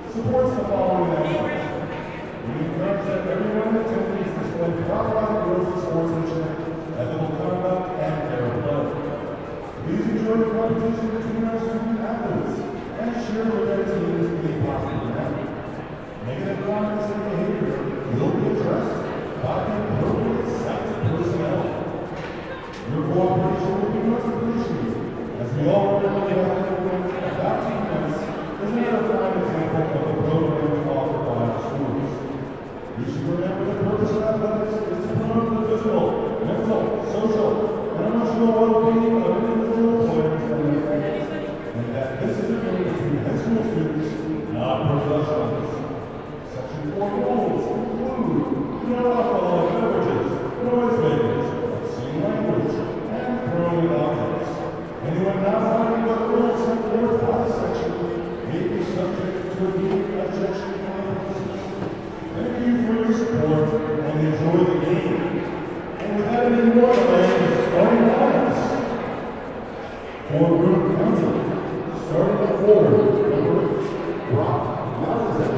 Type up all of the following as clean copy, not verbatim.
Supports the following actions. We encourage that everyone attending display proper rules of sportsmanship, ethical conduct, and fair play. Please enjoy the competition between our student athletes and share with their teams in a positive manner. Negative comments and behavior will be addressed by the appropriate site personnel. Your cooperation will be much appreciated, as we all regularly have to work about events is another prime example of the programs offered by the schools. You should remember the purpose of athletics is to promote the physical, mental, social, and emotional well-being of individual players and their fans, and that this is a game between high school students, not professionals. Section 4 rules include no alcoholic beverages, noise makers, obscene language, and throwing objects. Anyone not following what rules set forth by the section may be subject to immediate objection from the officers. Thank you for your support and enjoy the game. And without any more delay, starting lines. For Broom County, starting at forward, number 8, Brock Mountain.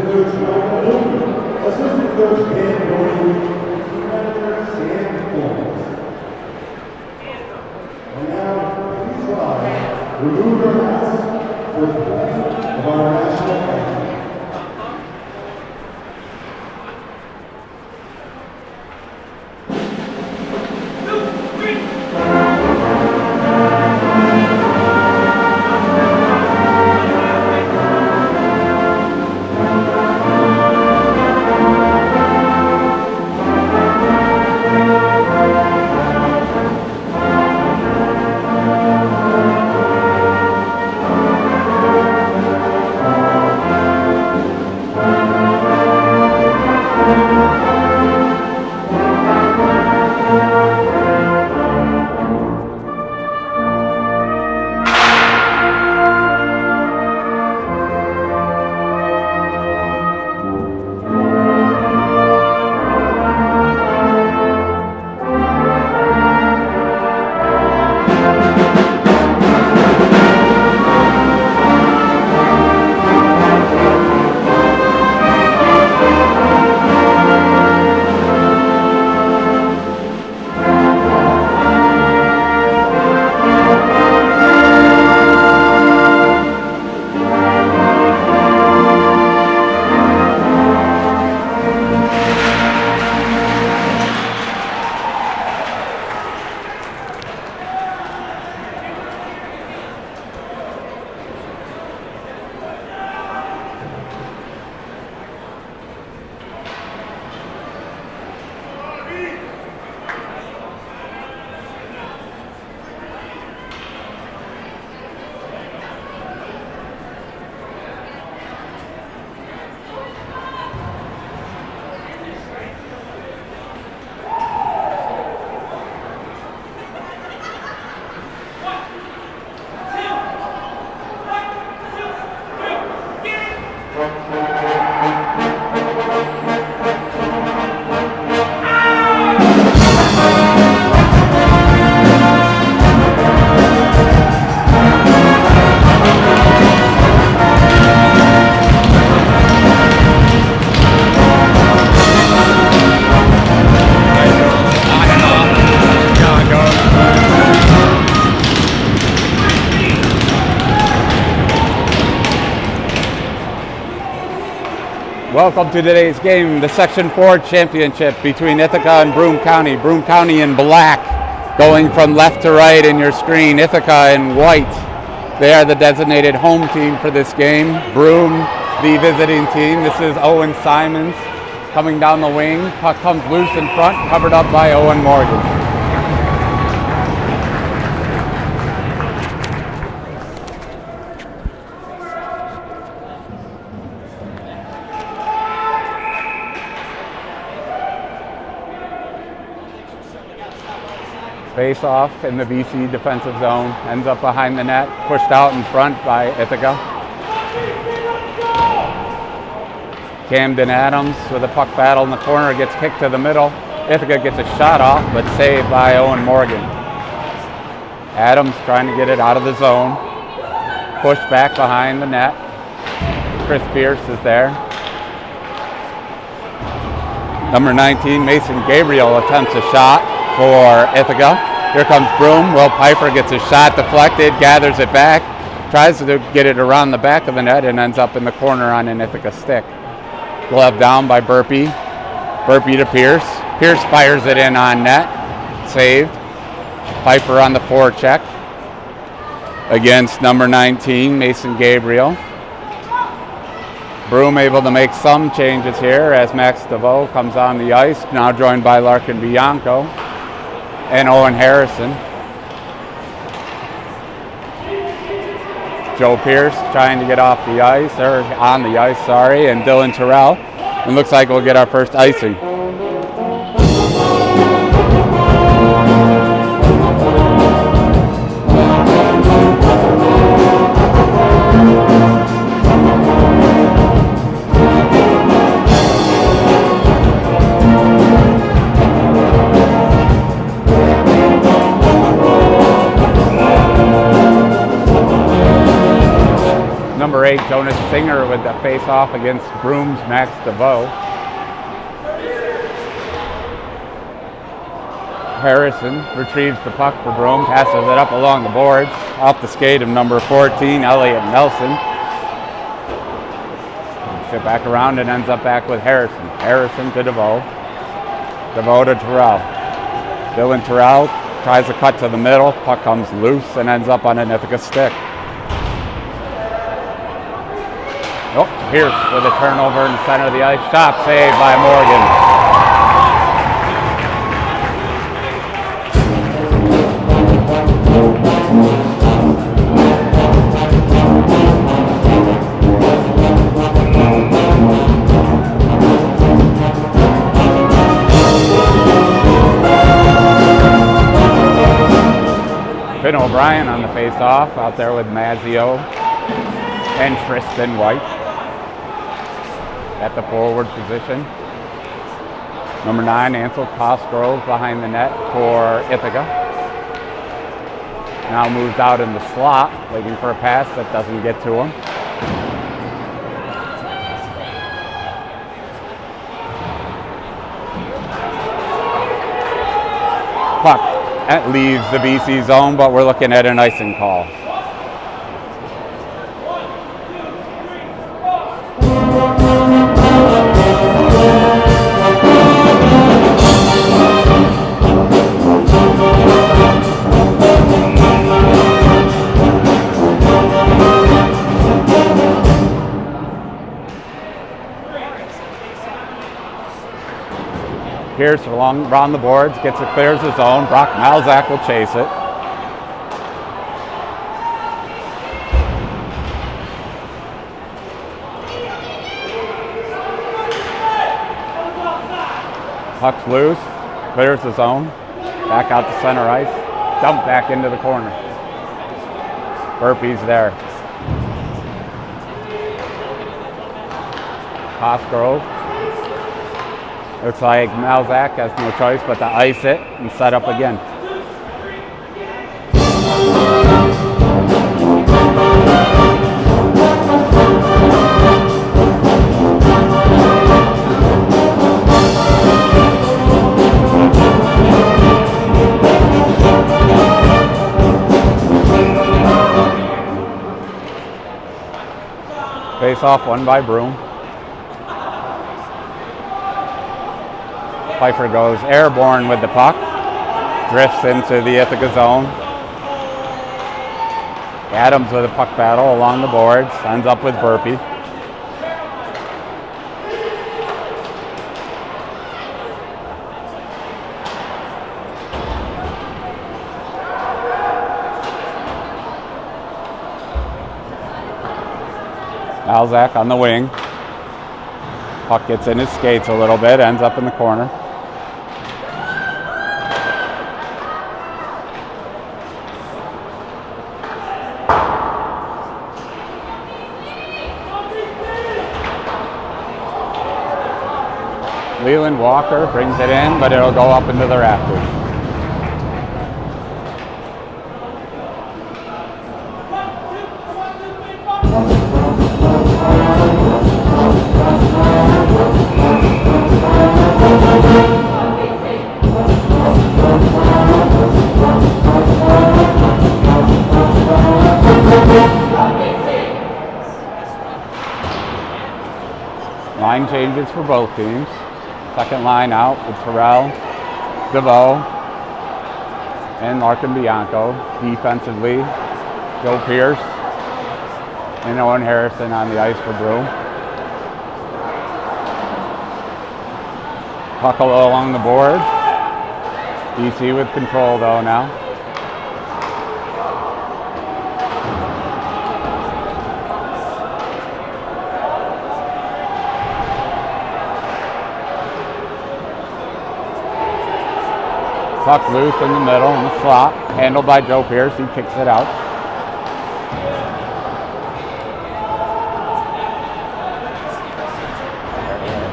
Coach Welcome to today's game, the Section 4 Championship between Ithaca and Broom County. Broom County in black, going from left to right in your screen. Ithaca in white. They are the designated home team for this game. Broom, the visiting team. This is Owen Simons coming down the wing. Puck comes loose in front, covered up by Owen Morgan. Face off in the BC defensive zone, ends up behind the net, pushed out in front by Ithaca. Camden Adams with a puck battle in the corner, gets kicked to the middle. Ithaca gets a shot off, but saved by Owen Morgan. Adams trying to get it out of the zone, pushed back behind the net. Chris Pierce is there. Number 19, Mason Gabriel attempts a shot for Ithaca. Here comes Broom. Will Piper gets a shot deflected, gathers it back, tries to get it around the back of the net, and ends up in the corner on an Ithaca stick. Glove down by Burpee. Burpee to Pierce. Pierce fires it in on net. Saved. Piper on the forecheck against number 19, Mason Gabriel. Broom able to make some changes here as Max DeVoe comes on the ice, now joined by Larkin Bianco and Owen Harrison. Joe Pierce trying to get off the ice, or on the ice, sorry, and Dylan Terrell. It looks like we'll get our first icing. Number 8, Jonas Singer with the face-off against Broom's Max DeVoe. Harrison retrieves the puck for Broom, passes it up along the boards, off the skate of number 14, Elliot Nelson. Sit back around and ends up back with Harrison. Harrison to DeVoe. DeVoe to Terrell. Dylan Terrell tries to cut to the middle, puck comes loose and ends up on an Ithaca stick. Oh, Pierce with a turnover in the center of the ice. Shot saved by Morgan. Finn O'Brien on the face-off, out there with Mazzio and Tristan White at the forward position. Number 9, Ansel Cosgrove behind the net for Ithaca. Now moves out in the slot, waiting for a pass that doesn't get to him. Puck leaves the BC zone, but we're looking at an icing call. Pierce around the boards, gets it, clears the zone. Brock Malzak will chase it. Puck's loose, clears the zone. Back out to center ice. Dump back into the corner. Burpee's there. Cosgrove. Looks like Malzak has no choice but to ice it and set up again. Face off, won by Broom. Pfeiffer goes airborne with the puck. Drifts into the Ithaca zone. Adams with a puck battle along the boards. Ends up with Burpee. Malzak on the wing. Puck gets in his skates a little bit, ends up in the corner. Leland Walker brings it in, but it'll go up into the rafters. Line changes for both teams. Second line out with Terrell, DeVoe, and Larkin Bianco. Defensively, Joe Pierce and Owen Harrison on the ice for Broom. Puck along the board. DC with control though now. Puck loose in the middle in the slot, handled by Joe Pierce. He kicks it out.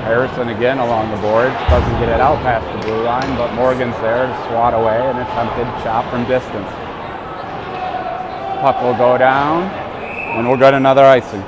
Harrison again along the boards, doesn't get it out past the blue line, but Morgan's there to swat away an attempted shot from distance. Puck will go down, and we'll get another icing.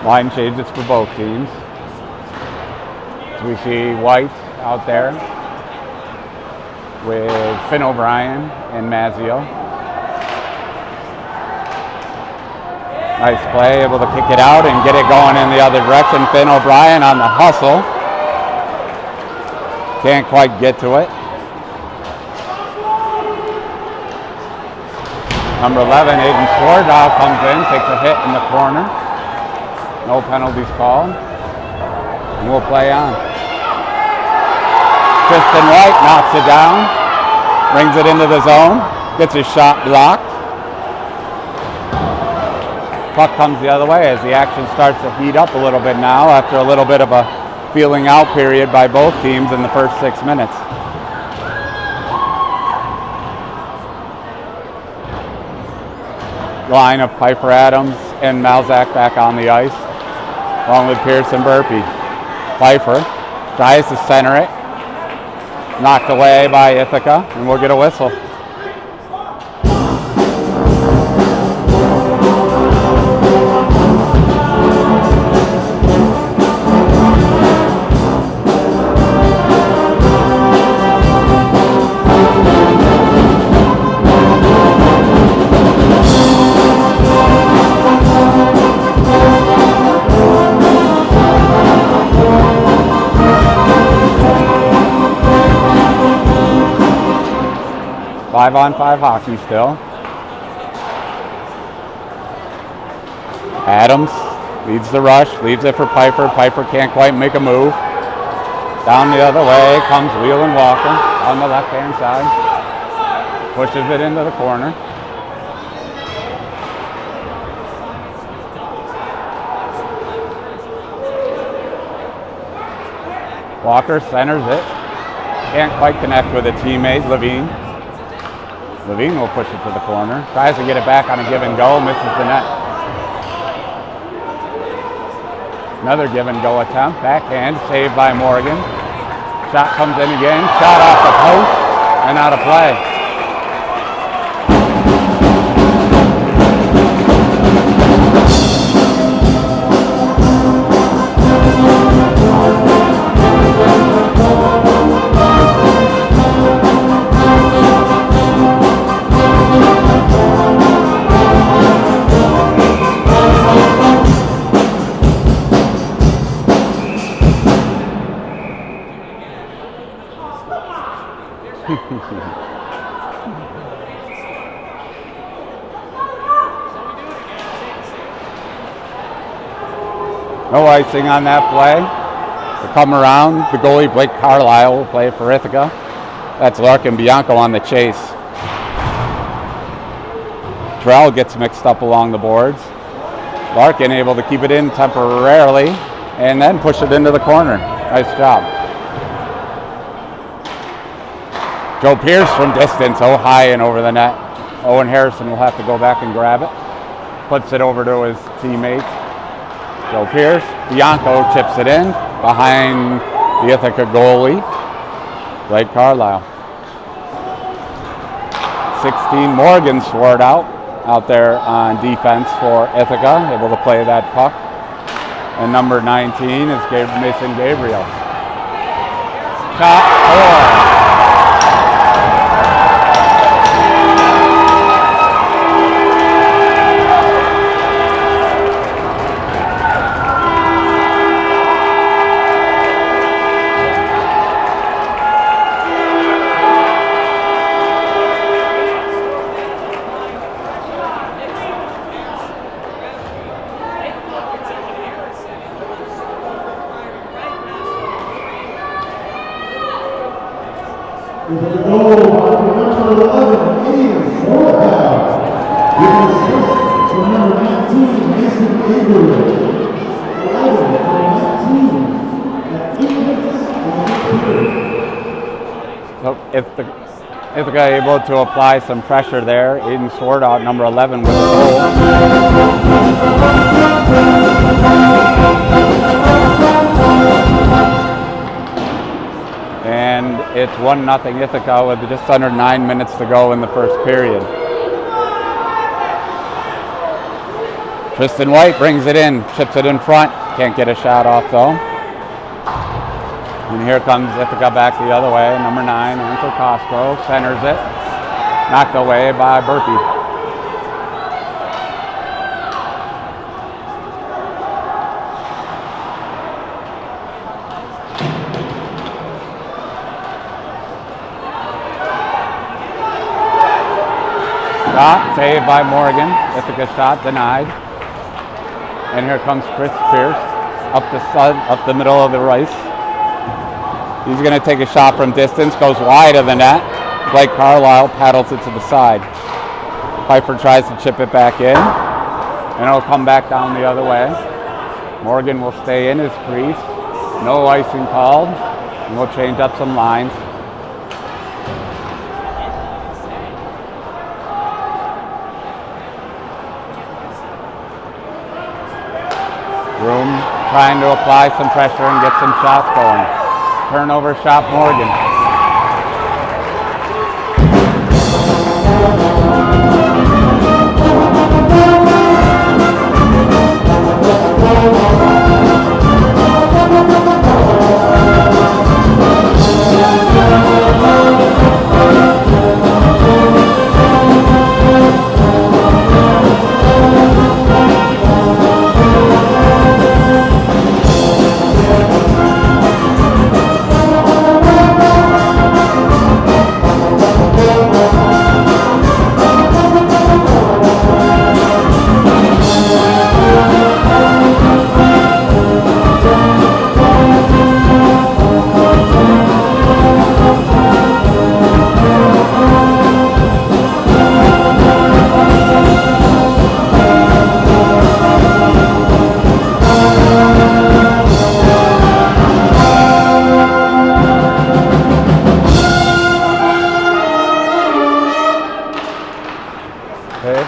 Line changes for both teams. So we see White out there with Finn O'Brien and Mazzio. Nice play, able to kick it out and get it going in the other direction. Finn O'Brien on the hustle. Can't quite get to it. Number 11, Aiden Swardow comes in, takes a hit in the corner. No penalties called, and we'll play on. Tristan White knocks it down, brings it into the zone, gets his shot blocked. Puck comes the other way as the action starts to heat up a little bit now after a little bit of a feeling out period by both teams in the first 6 minutes. Line of Piper Adams and Malzak back on the ice, along with Pierce and Burpee. Pfeiffer tries to center it. Knocked away by Ithaca, and we'll get a whistle. Five-on-five hockey still. Adams leads the rush, leaves it for Piper. Piper can't quite make a move. Down the other way comes Leland Walker on the left-hand side. Pushes it into the corner. Walker centers it. Can't quite connect with a teammate, Levine. Levine will push it to the corner. Tries to get it back on a give and go, misses the net. Another give and go attempt. Backhand, saved by Morgan. Shot comes in again. Shot off the post and out of play. No icing on that play. To come around, the goalie, Blake Carlisle, will play for Ithaca. That's Larkin Bianco on the chase. Terrell gets mixed up along the boards. Larkin able to keep it in temporarily and then push it into the corner. Nice job. Joe Pierce from distance, high and over the net. Owen Harrison will have to go back and grab it. Puts it over to his teammate. Joe Pierce. Bianco chips it in behind the Ithaca goalie, Blake Carlisle. 16, Morgan Sword out there on defense for Ithaca, able to play that puck. And number 19 is Mason Gabriel. Shot, score. With the goal by number 11, Ian Fordow. With his first for number 19, Mason Gabriel. 11 for 19 at 8 minutes in the period. So Ithaca able to apply some pressure there. Aiden Swartout, number 11, with the goal. And it's 1-0 Ithaca with just under 9 minutes to go in the first period. Tristan White brings it in, chips it in front. Can't get a shot off though. And here comes Ithaca back the other way. Number 9, Ansel Costco, centers it. Knocked away by Burpee. Shot saved by Morgan. Ithaca shot denied. And here comes Chris Pierce up the middle of the ice. He's going to take a shot from distance, goes wide of the net. Blake Carlisle paddles it to the side. Pfeiffer tries to chip it back in, and it'll come back down the other way. Morgan will stay in his crease. No icing called, and we'll change up some lines. Broom trying to apply some pressure and get some shots going. Turnover shot, Morgan.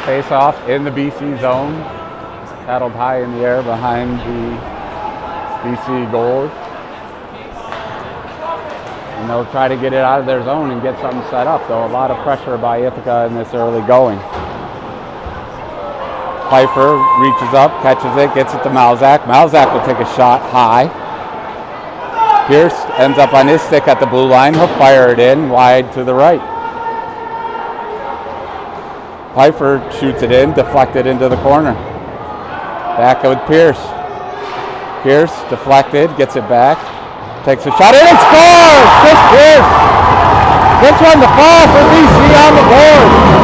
Face off in the BC zone, paddled high in the air behind the BC goal. And they'll try to get it out of their zone and get something set up, though a lot of pressure by Ithaca in this early going. Pfeiffer reaches up, catches it, gets it to Malzak. Malzak will take a shot high. Pierce ends up on his stick at the blue line. He'll fire it in wide to the right. Pfeiffer shoots it in, deflected into the corner. Back with Pierce. Pierce deflected, gets it back, takes a shot in and scores! Chris Pierce gets one to fall for BC on the board.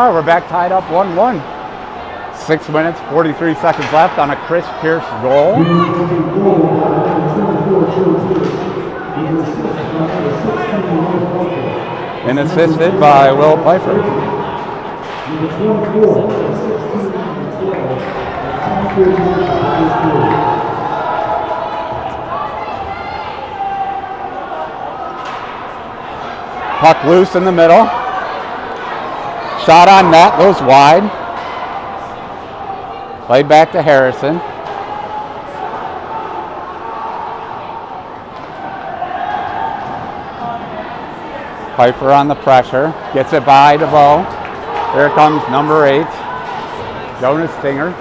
are. We're back tied up 1-1. 6 minutes, 43 seconds left on a Chris Pierce goal. And assisted by Will Pfeiffer. Puck loose in the middle. Shot on net, goes wide. Played back to Harrison. Pfeiffer on the pressure. Gets it by DeVoe. Here comes number 8. Jonas Stinger.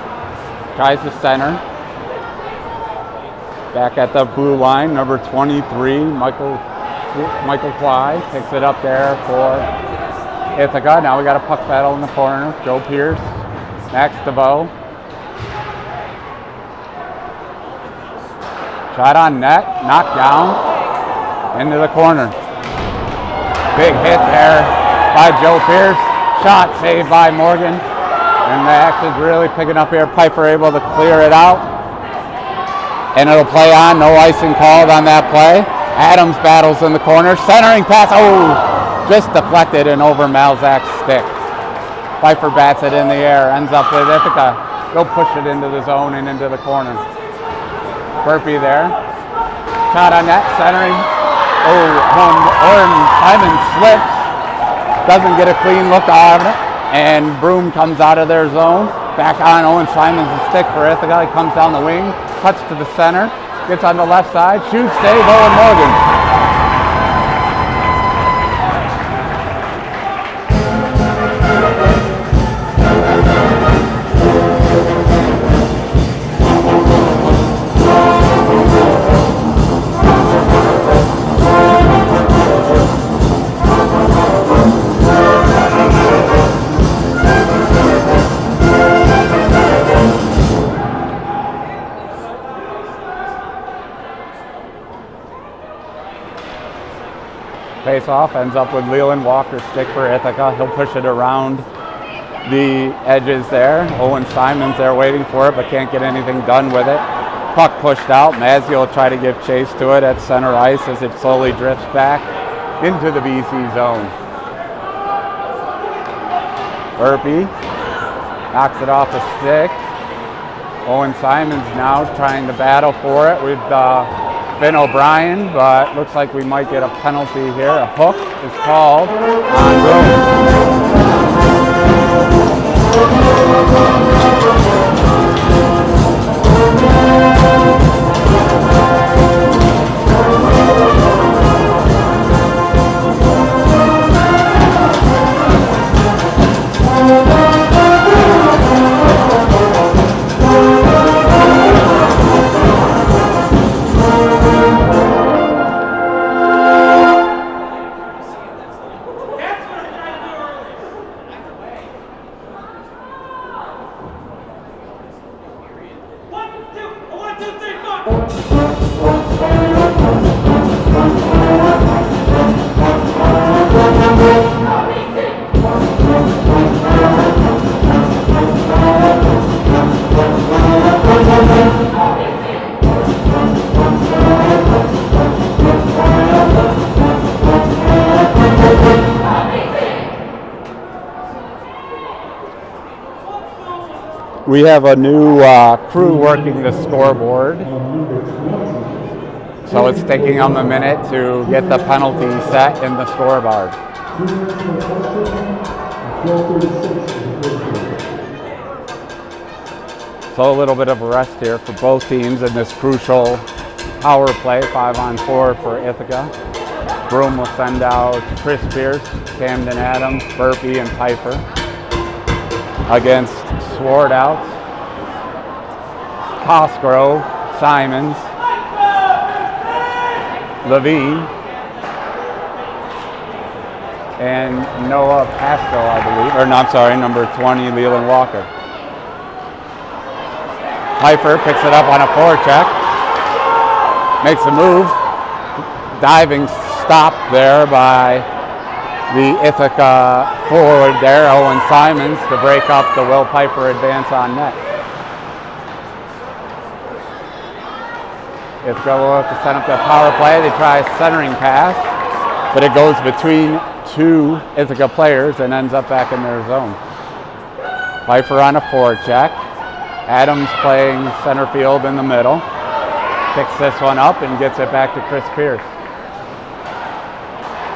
Tries to center. Back at the blue line, number 23, Michael Kwai. Picks it up there for Ithaca. Now we got a puck battle in the corner. Joe Pierce. Max DeVoe. Shot on net, knocked down, into the corner. Big hit there by Joe Pierce. Shot saved by Morgan. And the action's really picking up here. Pfeiffer able to clear it out. And it'll play on, no icing called on that play. Adams battles in the corner, centering pass, just deflected and over Malzak's stick. Pfeiffer bats it in the air, ends up with Ithaca. They'll push it into the zone and into the corner. Burpee there. Shot on net, centering. Oren Simon slips. Doesn't get a clean look on it. And Broom comes out of their zone. Back on Owen Simon's stick for Ithaca. He comes down the wing, cuts to the center, gets on the left side, shoots, save Owen Morgan. Face off, ends up with Leland Walker's stick for Ithaca. He'll push it around the edges there. Owen Simon's there waiting for it, but can't get anything done with it. Puck pushed out. Mazzi will try to give chase to it at center ice as it slowly drifts back into the BC zone. Burpee knocks it off the stick. Owen Simon's now trying to battle for it with Finn O'Brien, but looks like we might get a penalty here. A hook is called on We have a new crew working the scoreboard, so it's taking them a minute to get the penalty set in the scoreboard. So a little bit of a rest here for both teams in this crucial power play, 5-on-4 for Ithaca. Broom will send out Chris Pierce, Camden Adams, Burpee, and Pfeiffer against Sword out, Cosgrove, Simons, Levine, and Noah Pasco, I believe. Or no, I'm sorry, number 20, Leland Walker. Pfeiffer picks it up on a forecheck, makes a move, diving stop there by the Ithaca forward there, Owen Simons, to break up the Will Piper advance on net. Ithaca will have to set up the power play. They try a centering pass, but it goes between two Ithaca players and ends up back in their zone. Piper on a forecheck. Adams playing center field in the middle. Picks this one up and gets it back to Chris Pierce.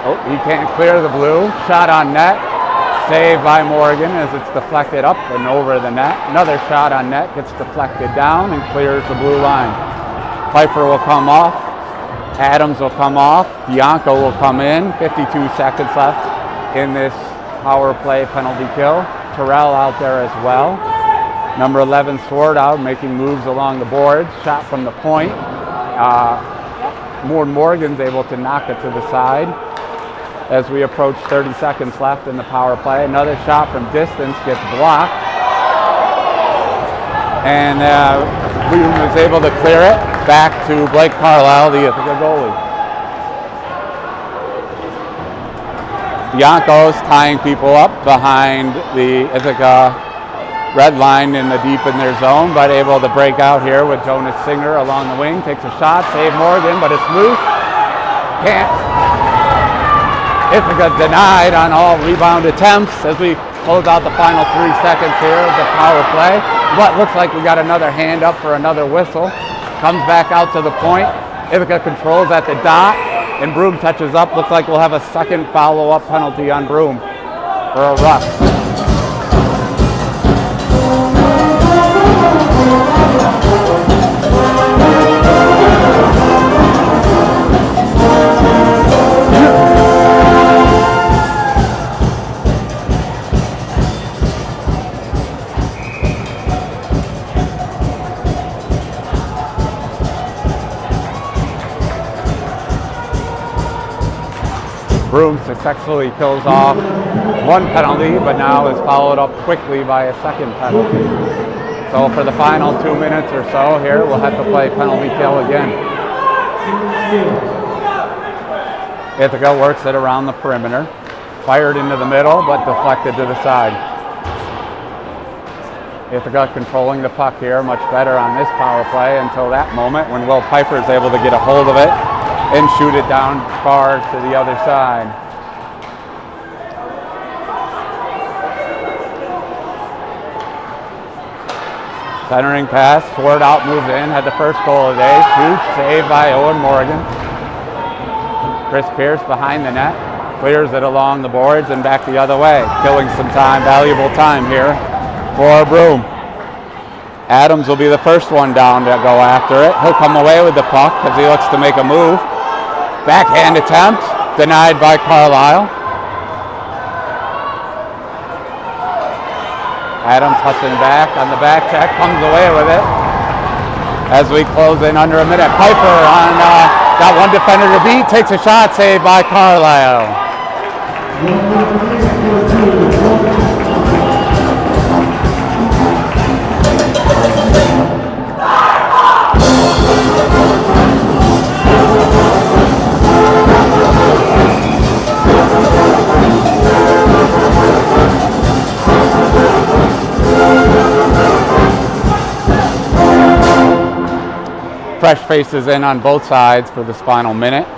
Oh, he can't clear the blue. Shot on net. Saved by Morgan as it's deflected up and over the net. Another shot on net gets deflected down and clears the blue line. Piper will come off. Adams will come off. Bianco will come in. 52 seconds left in this power play penalty kill. Terrell out there as well. Number 11 Sword out, making moves along the boards. Shot from the point. Morgan's able to knock it to the side as we approach 30 seconds left in the power play. Another shot from distance gets blocked. And Bloom is able to clear it back to Blake Carlisle, the Ithaca goalie. Bianco's tying people up behind the Ithaca red line in the deep in their zone, but able to break out here with Jonas Singer along the wing. Takes a shot, save Morgan, but it's loose. Can't. Ithaca denied on all rebound attempts as we close out the final 3 seconds here of the power play. But looks like we got another hand up for another whistle. Comes back out to the point. Ithaca controls at the dot, and Broom touches up. Looks like we'll have a second follow-up penalty on Broom for a rush. Broom successfully kills off one penalty, but now is followed up quickly by a second penalty. So for the final 2 minutes or so here, we'll have to play penalty kill again. Ithaca works it around the perimeter. Fired into the middle, but deflected to the side. Ithaca controlling the puck here much better on this power play until that moment when Will Piper is able to get a hold of it and shoot it down far to the other side. Centering pass, Sword out, moves in, had the first goal of the day. Shoots, saved by Owen Morgan. Chris Pierce behind the net, clears it along the boards and back the other way, killing some time, valuable time here for Broom. Adams will be the first one down to go after it. He'll come away with the puck as he looks to make a move. Backhand attempt, denied by Carlisle. Adams hustling back on the back check, comes away with it as we close in under a minute. Piper on, got one defender to beat, takes a shot, saved by Carlisle. Fresh faces in on both sides for this final minute.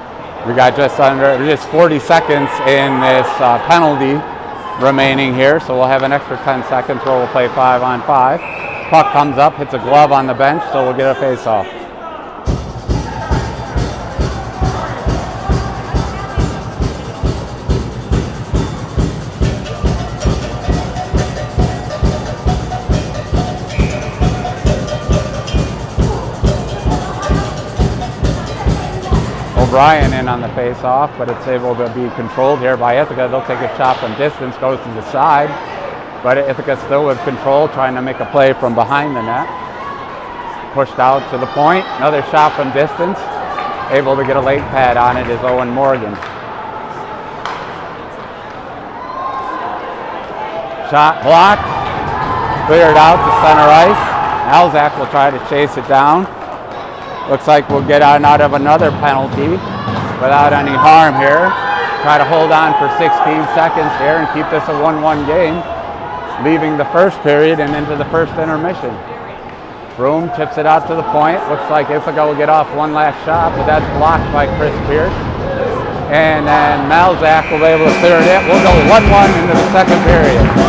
We got just 40 seconds in this penalty remaining here, so we'll have an extra 10 seconds where we'll play 5-on-5. Puck comes up, hits a glove on the bench, so we'll get a face-off. O'Brien in on the face-off, but it's able to be controlled here by Ithaca. They'll take a shot from distance, goes to the side, but Ithaca still with control, trying to make a play from behind the net. Pushed out to the point, another shot from distance. Able to get a late pad on it is Owen Morgan. Shot blocked, cleared out to center ice. Alzak will try to chase it down. Looks like we'll get out of another penalty without any harm here. try to hold on for 16 seconds here and keep this a 1-1 game, leaving the first period and into the first intermission. Broom tips it out to the point. Looks like Ithaca will get off one last shot, but that's blocked by Chris Pierce. And then Malzak will be able to clear it in. We'll go 1-1 into the second period.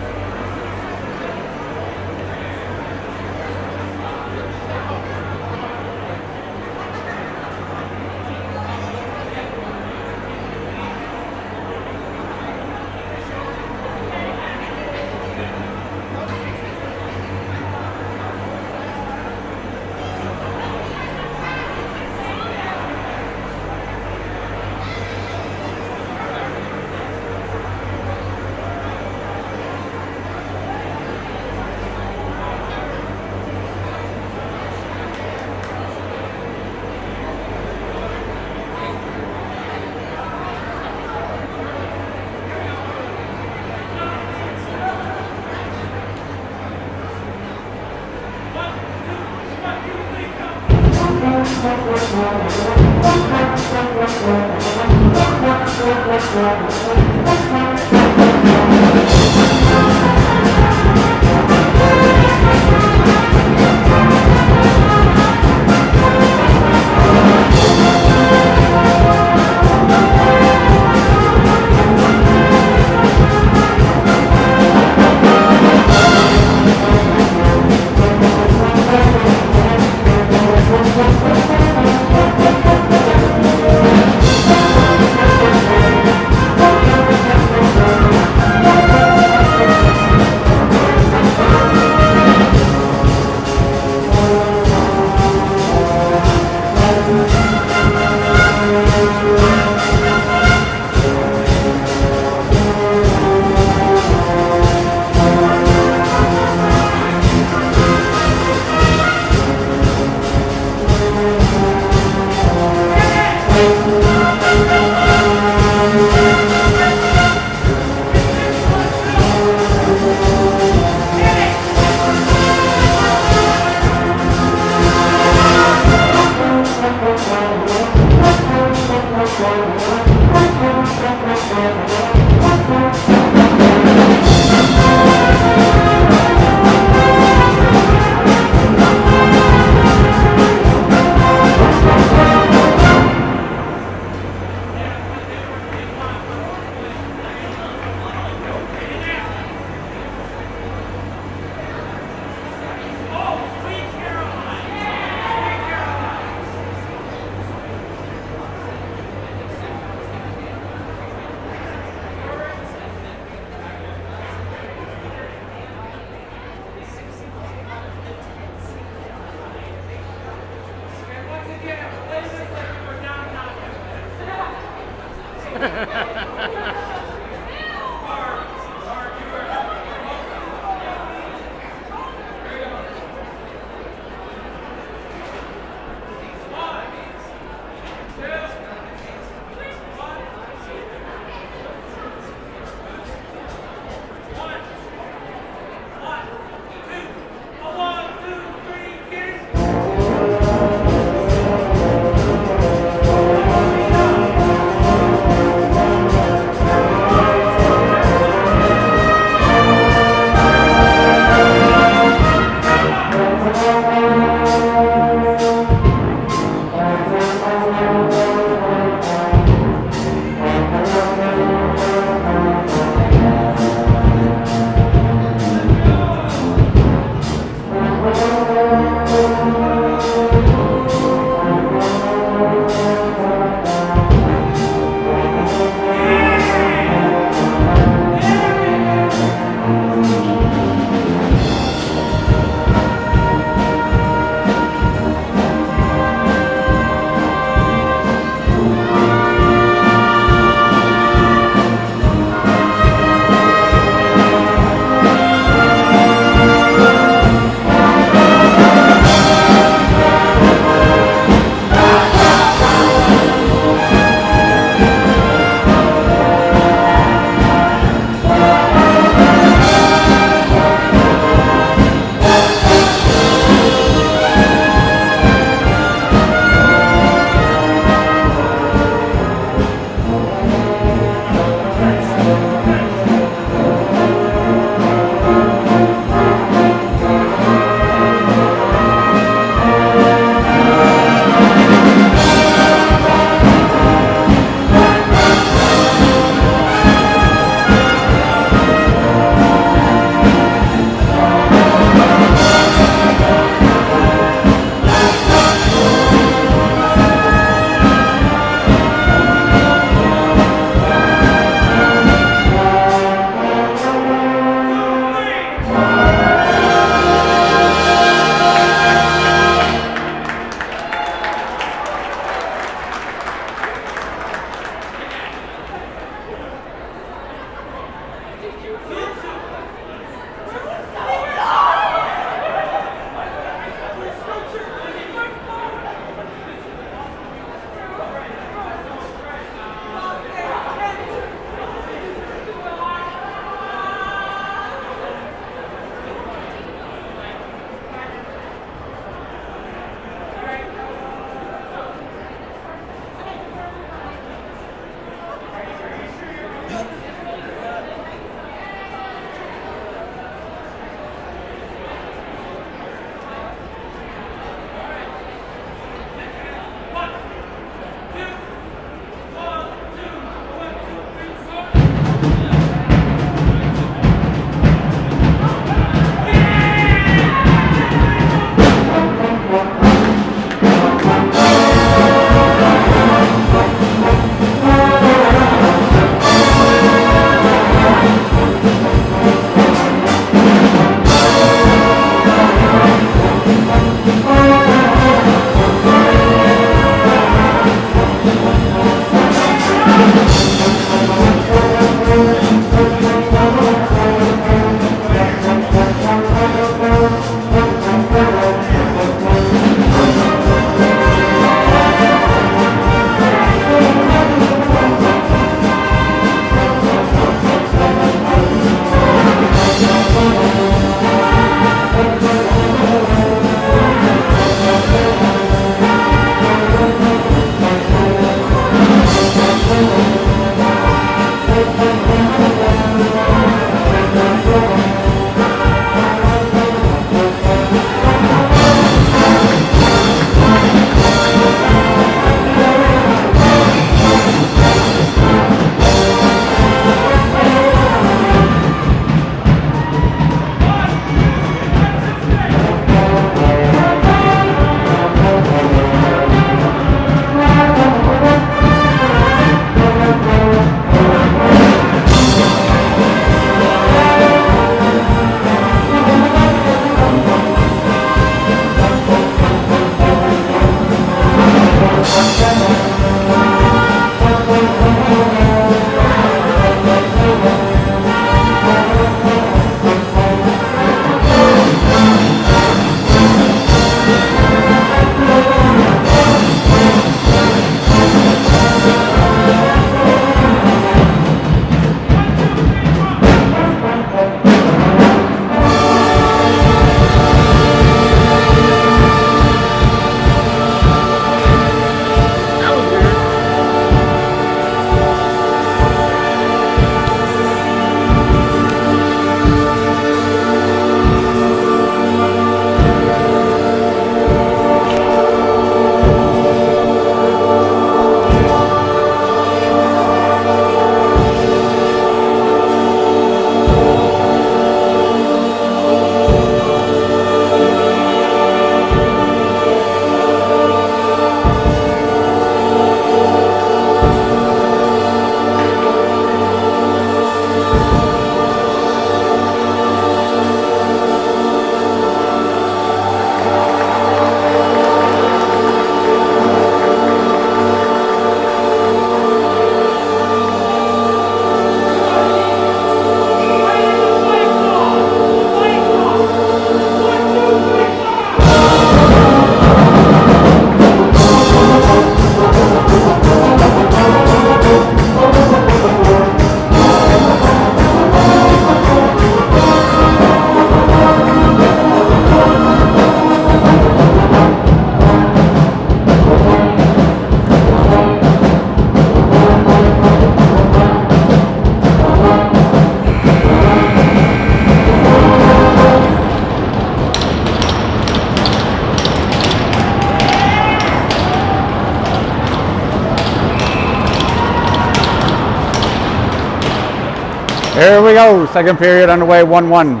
Here we go, second period underway, 1-1.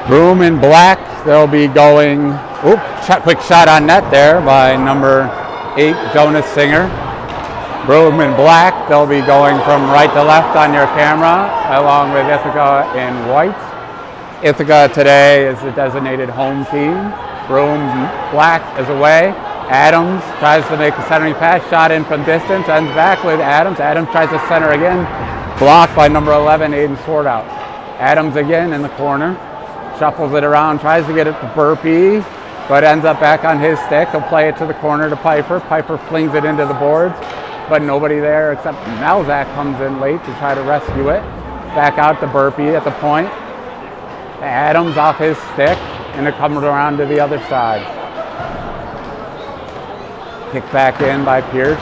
Broom in black, they'll be going, quick shot on net there by number 8, Jonas Singer. Broom in black, they'll be going from right to left on your camera, along with Ithaca in white. Ithaca today is the designated home team. Broom black is away. Adams tries to make a centering pass, shot in from distance, ends back with Adams. Adams tries to center again, blocked by number 11, Aiden Swartout. Adams again in the corner, shuffles it around, tries to get it to Burpee, but ends up back on his stick. He'll play it to the corner to Piper. Piper flings it into the boards, but nobody there except Malzak comes in late to try to rescue it. Back out to Burpee at the point. Adams off his stick, and it comes around to the other side. Kicked back in by Pierce.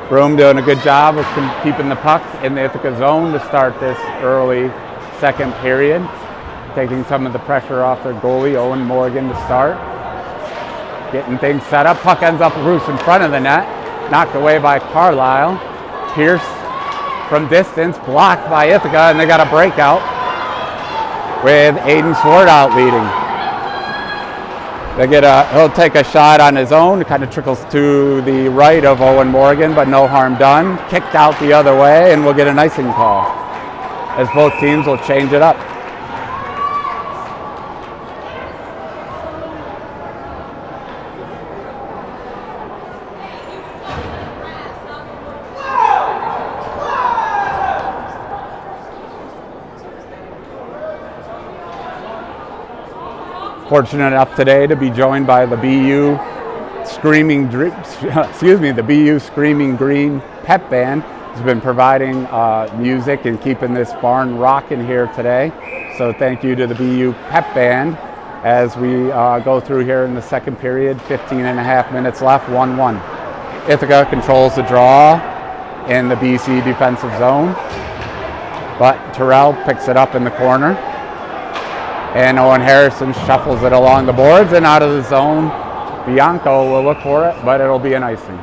Broom doing a good job of keeping the puck in the Ithaca zone to start this early second period. Taking some of the pressure off their goalie, Owen Morgan, to start. Getting things set up. Puck ends up loose in front of the net. Knocked away by Carlisle. Pierce from distance, blocked by Ithaca, and they got a breakout with Aiden Swartout leading. He'll take a shot on his own. It kind of trickles to the right of Owen Morgan, but no harm done. Kicked out the other way, and we'll get an icing call, as both teams will change it up. Fortunate enough today to be joined by the BU Screaming Green Pep Band. Has been providing music and keeping this barn rocking here today. So thank you to the BU Pep Band as we go through here in the second period. 15 and a half minutes left, 1-1. Ithaca controls the draw in the BC defensive zone, but Terrell picks it up in the corner, and Owen Harrison shuffles it along the boards and out of the zone. Bianco will look for it, but it'll be an icing.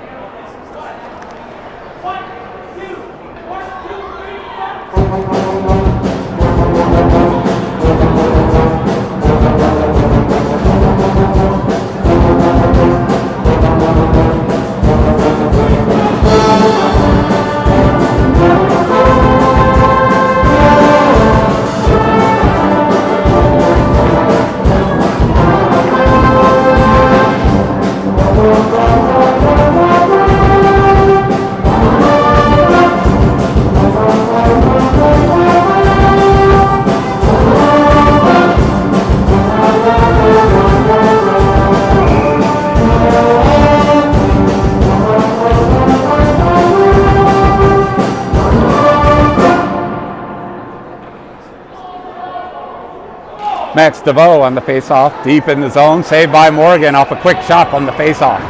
Max DeVoe on the face-off, deep in the zone, saved by Morgan off a quick shot from the face-off.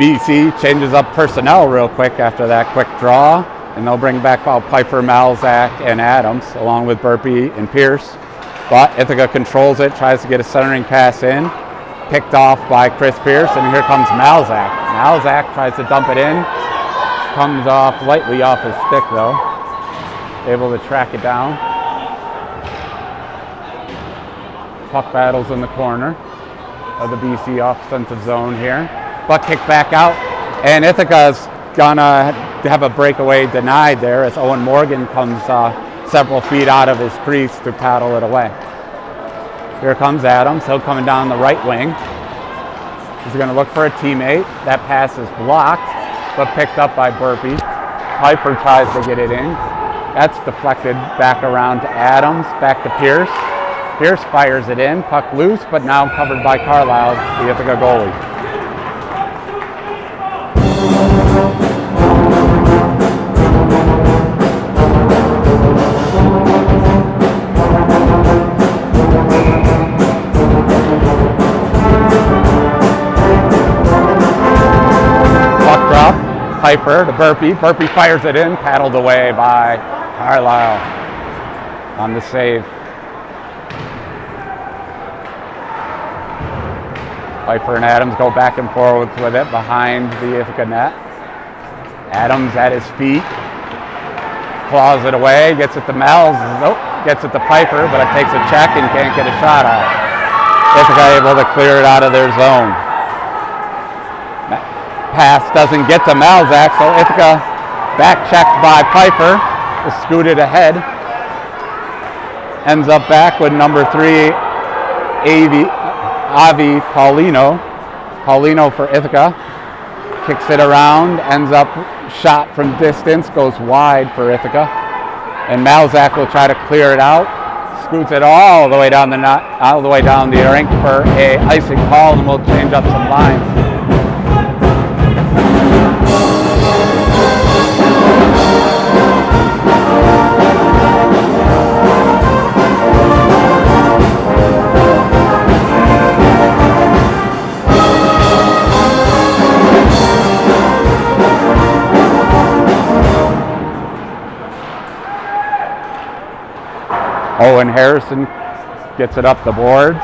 BC changes up personnel real quick after that quick draw, and they'll bring back Piper, Malzak, and Adams, along with Burpee and Pierce. But Ithaca controls it, tries to get a centering pass in, picked off by Chris Pierce, and here comes Malzak. Malzak tries to dump it in, comes off lightly off his stick though, able to track it down. Puck battles in the corner of the BC offensive zone here. Buck kick back out, and Ithaca's gonna have a breakaway denied there as Owen Morgan comes several feet out of his crease to paddle it away. Here comes Adams, he'll coming down the right wing. He's gonna look for a teammate. That pass is blocked, but picked up by Burpee. Piper tries to get it in. That's deflected back around to Adams, back to Pierce. Pierce fires it in, puck loose, but now covered by Carlisle, the Ithaca goalie. Piper to Burpee. Burpee fires it in, paddled away by Carlisle on the save. Piper and Adams go back and forth with it behind the Ithaca net. Adams at his feet, claws it away, gets it to Mel's, gets it to Piper, but it takes a check and can't get a shot off. Ithaca able to clear it out of their zone. Pass doesn't get to Malzak, so Ithaca back checked by Piper, is scooted ahead. Ends up back with number 3, Avi Paulino. Paulino for Ithaca. Kicks it around, ends up shot from distance, goes wide for Ithaca. And Malzak will try to clear it out. Scoots it all the way down the rink for a icing call, and we'll change up some lines. Owen Harrison gets it up the boards,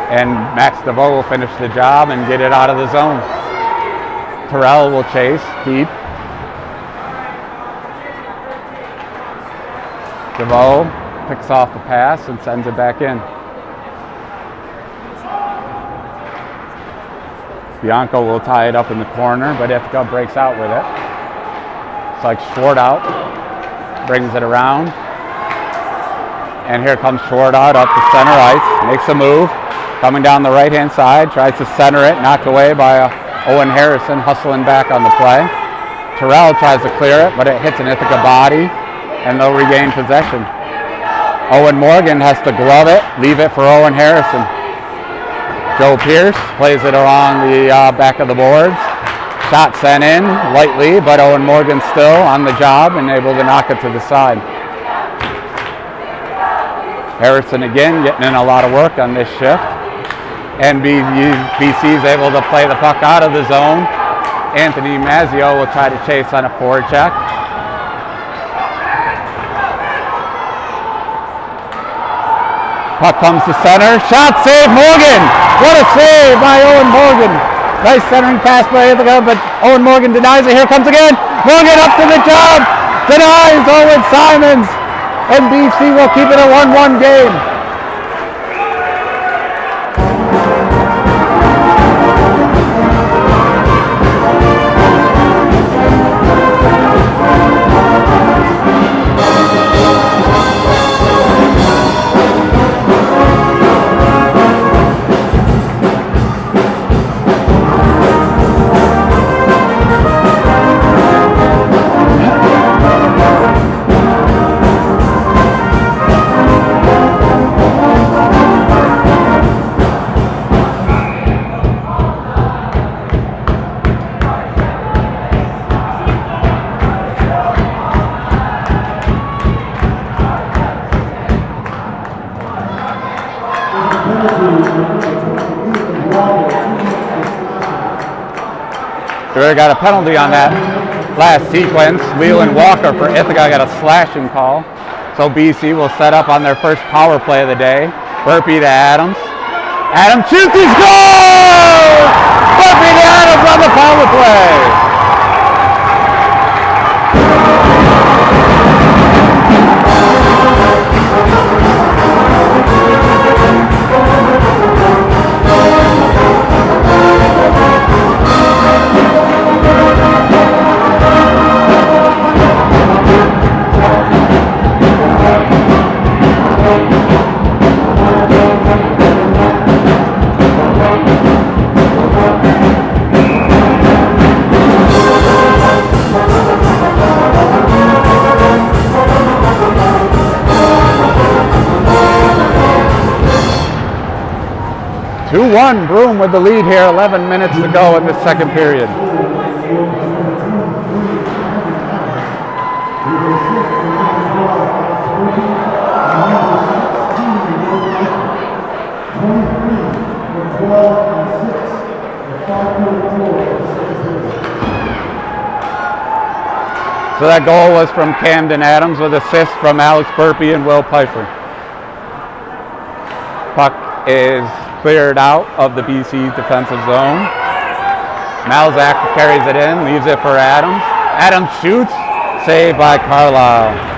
and Max DeVoe will finish the job and get it out of the zone. Terrell will chase deep. DeVoe picks off the pass and sends it back in. Bianco will tie it up in the corner, but Ithaca breaks out with it. Looks like Schwartz out. Brings it around. And here comes Schwartz out up the center ice. Makes a move. Coming down the right-hand side. Tries to center it. Knocked away by Owen Harrison hustling back on the play. Terrell tries to clear it, but it hits an Ithaca body, and they'll regain possession. Owen Morgan has to glove it, leave it for Owen Harrison. Joe Pierce plays it along the back of the boards. Shot sent in lightly, but Owen Morgan still on the job and able to knock it to the side. Harrison again getting in a lot of work on this shift. And BC is able to play the puck out of the zone. Anthony Mazzio will try to chase on a forecheck. Puck comes to center. Shot save, Morgan! What a save by Owen Morgan. Nice centering pass by Ithaca, but Owen Morgan denies it. Here comes again. Morgan up to the job. Denies Owen Simons. And BC will keep it a 1-1 game. We got a penalty on that last sequence. Leland Walker for Ithaca got a slashing call. So BC will set up on their first power play of the day. Burpee to Adams. Adams shoots, he scores! Burpee to Adams on the power play. Broom with the lead here, 11 minutes to go in the second period. So that goal was from Camden Adams with assist from Alex Burpee and Will Pfeiffer. Puck is cleared out of the BC defensive zone. Malzak carries it in, leaves it for Adams. Adams shoots, saved by Carlisle.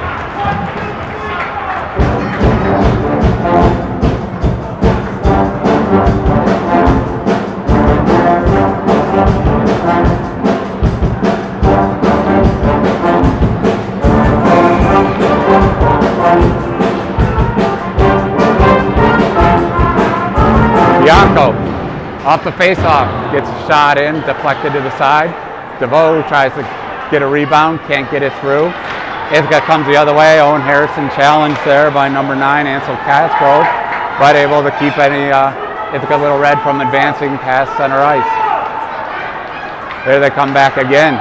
Off the face-off, gets a shot in, deflected to the side. DeVoe tries to get a rebound, can't get it through. Ithaca comes the other way. Owen Harrison challenged there by number 9, Ansel Castro, but able to keep any Ithaca Little Red from advancing past center ice. There they come back again.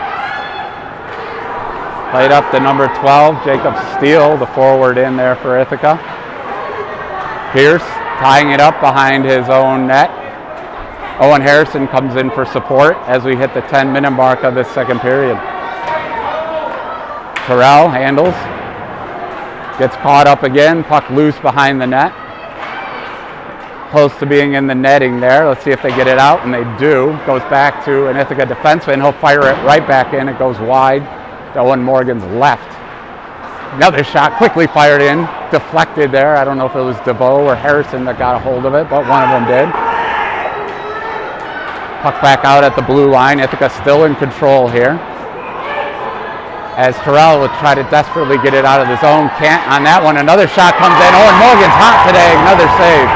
Played up to number 12, Jacob Steele, the forward in there for Ithaca. Pierce tying it up behind his own net. Owen Harrison comes in for support as we hit the 10-minute mark of this second period. Terrell handles, gets caught up again, puck loose behind the net. Close to being in the netting there. Let's see if they get it out, and they do. Goes back to an Ithaca defenseman. He'll fire it right back in. It goes wide to Owen Morgan's left. Another shot quickly fired in, deflected there. I don't know if it was DeVoe or Harrison that got a hold of it, but one of them did. Puck back out at the blue line. Ithaca still in control here. as Terrell will try to desperately get it out of the zone. Can't on that one. Another shot comes in. Owen Morgan's hot today. Another save.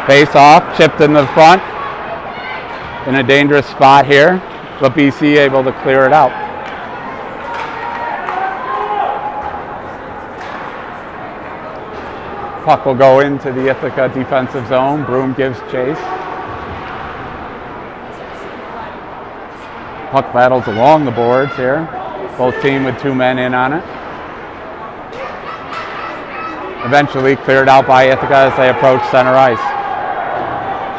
Face off, chipped in the front. In a dangerous spot here, but BC able to clear it out. Puck will go into the Ithaca defensive zone. Broom gives chase. Puck battles along the boards here. Both teams with 2 men in on it. Eventually cleared out by Ithaca as they approach center ice.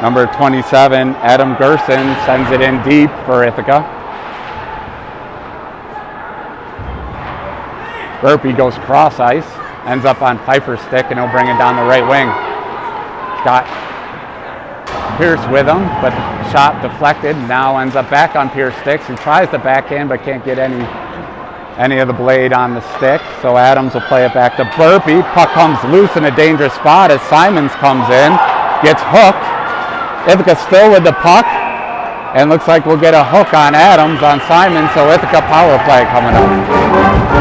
Number 27, Adam Gerson, sends it in deep for Ithaca. Burpee goes cross ice, ends up on Piper's stick, and he'll bring it down the right wing. Got Pierce with him, but the shot deflected. Now ends up back on Pierce's sticks. He tries the backhand, but can't get any of the blade on the stick. So Adams will play it back to Burpee. Puck comes loose in a dangerous spot as Simons comes in, gets hooked. Ithaca still with the puck, and looks like we'll get a hook on Adams on Simon, so Ithaca power play coming up.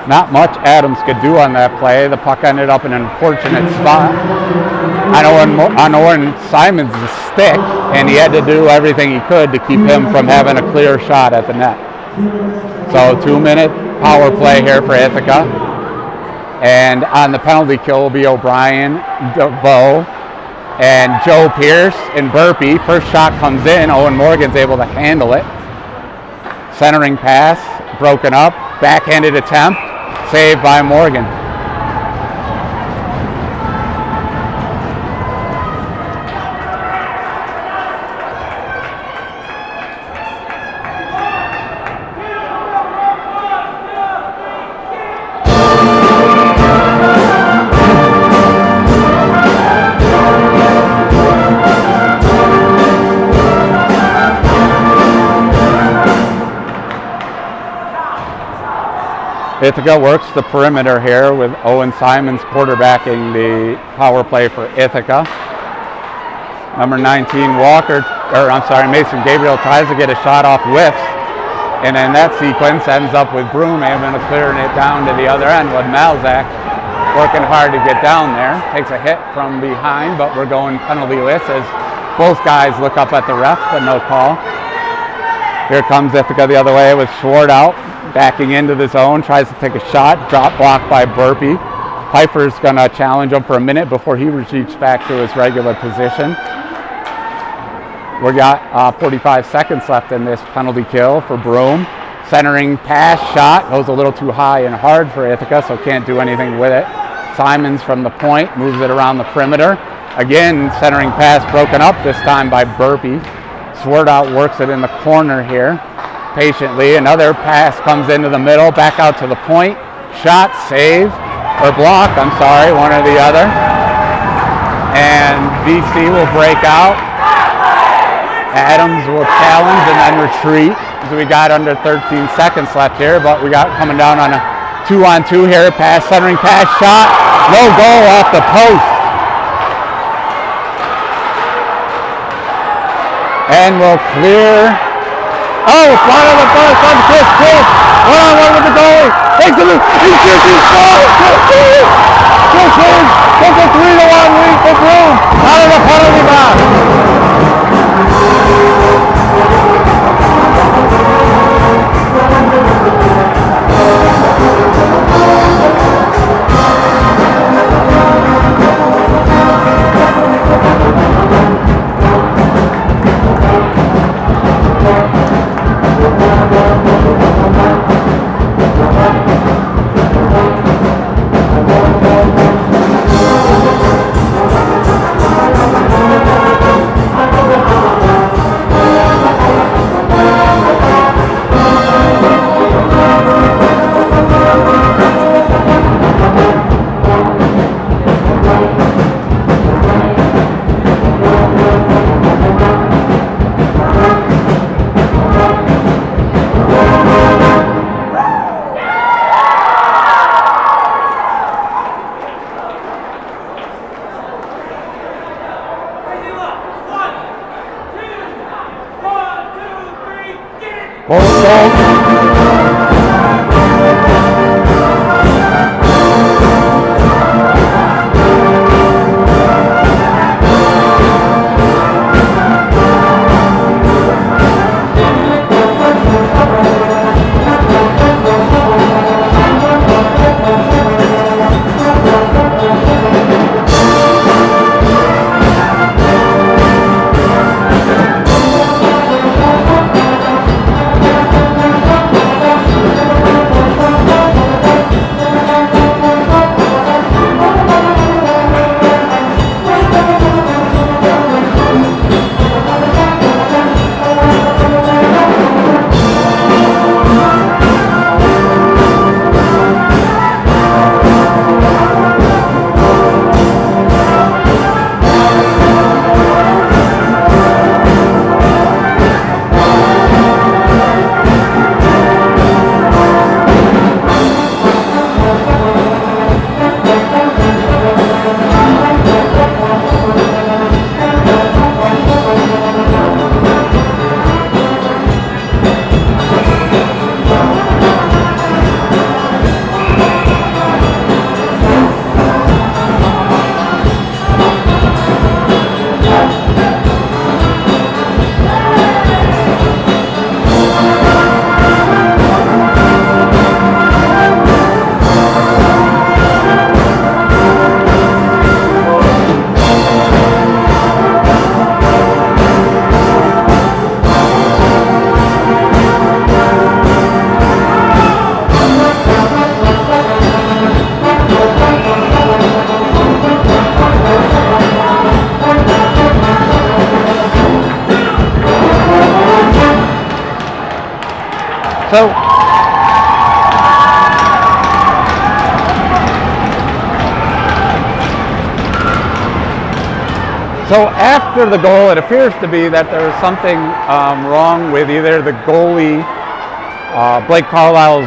Not much Adams could do on that play. The puck ended up in an unfortunate spot on Owen Simons' stick, and he had to do everything he could to keep him from having a clear shot at the net. So 2-minute power play here for Ithaca. And on the penalty kill will be O'Brien, DeVoe, and Joe Pierce and Burpee. First shot comes in. Owen Morgan's able to handle it. Centering pass, broken up, backhanded attempt. Saved by Morgan. Ithaca works the perimeter here with Owen Simons quarterbacking the power play for Ithaca. Number 19, Mason Gabriel tries to get a shot off whiffs, and in that sequence ends up with Broom able to clearing it down to the other end with Malzak working hard to get down there. Takes a hit from behind, but we're going penalty-less as both guys look up at the ref, but no call. Here comes Ithaca the other way with Sword out. Backing into the zone, tries to take a shot, drop blocked by Burpee. Piper's gonna challenge him for a minute before he retreats back to his regular position. We got 45 seconds left in this penalty kill for Broom. Centering pass shot goes a little too high and hard for Ithaca, so can't do anything with it. Simons from the point moves it around the perimeter. Again, centering pass broken up, this time by Burpee. Swartout works it in the corner here. Patiently, another pass comes into the middle, back out to the point. Shot, save, or block, I'm sorry, one or the other. And BC will break out. Adams will challenge and then retreat. So we got under 13 seconds left here, but we got coming down on a 2-on-2 here. Pass, centering pass, shot, no goal off the post. And we'll clear. Oh, fly on the first, on Chris. One-on-one with the goalie. Takes it, he shoots, he scores. Chris wins. Takes a 3-1 lead for Broom. Out of the penalty box. Both goals. So after the goal, it appears to be that there was something wrong with either the goalie, Blake Carlisle's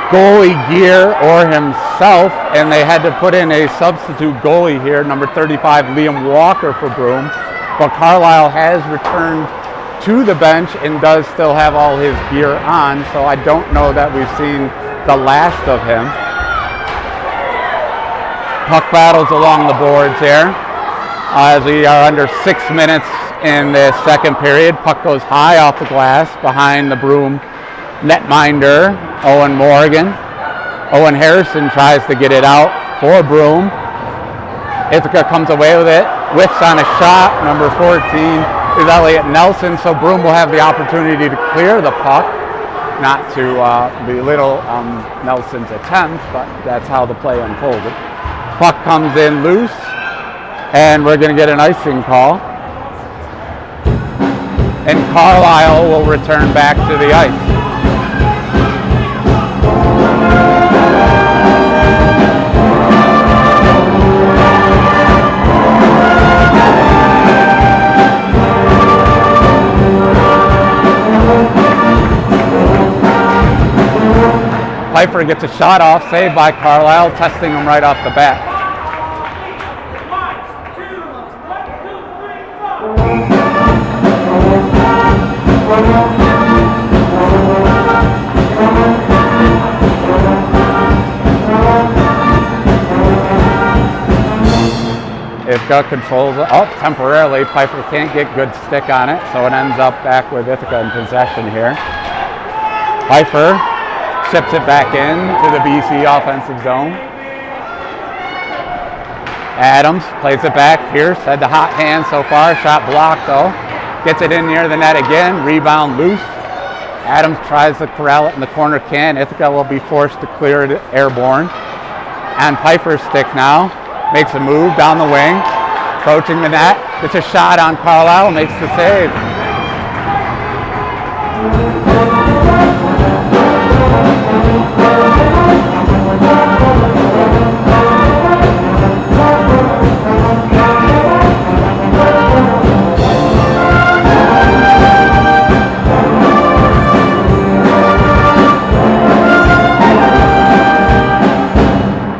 goalie gear, or himself, and they had to put in a substitute goalie here, number 35, Liam Walker for Broom. But Carlisle has returned to the bench and does still have all his gear on, so I don't know that we've seen the last of him. Puck battles along the boards here. As we are under 6 minutes in the second period, puck goes high off the glass behind the Broom netminder, Owen Morgan. Owen Harrison tries to get it out for Broom. Ithaca comes away with it, whiffs on a shot. Number 14 is Elliot Nelson, so Broom will have the opportunity to clear the puck. Not to belittle Nelson's attempt, but that's how the play unfolded. Puck comes in loose, and we're going to get an icing call. And Carlisle will return back to the ice. Pfeiffer gets a shot off, saved by Carlisle, testing him right off the bat. Ithaca controls it. Oh, temporarily, Pfeiffer can't get good stick on it, so it ends up back with Ithaca in possession here. Pfeiffer chips it back in to the BC offensive zone. Adams plays it back. Pierce had the hot hand so far. Shot blocked though. Gets it in near the net again. Rebound loose. Adams tries to corral it in the corner. Ithaca will be forced to clear it airborne. And Pfeiffer's stick now. Makes a move down the wing. Approaching the net. Gets a shot on Carlisle. Makes the save.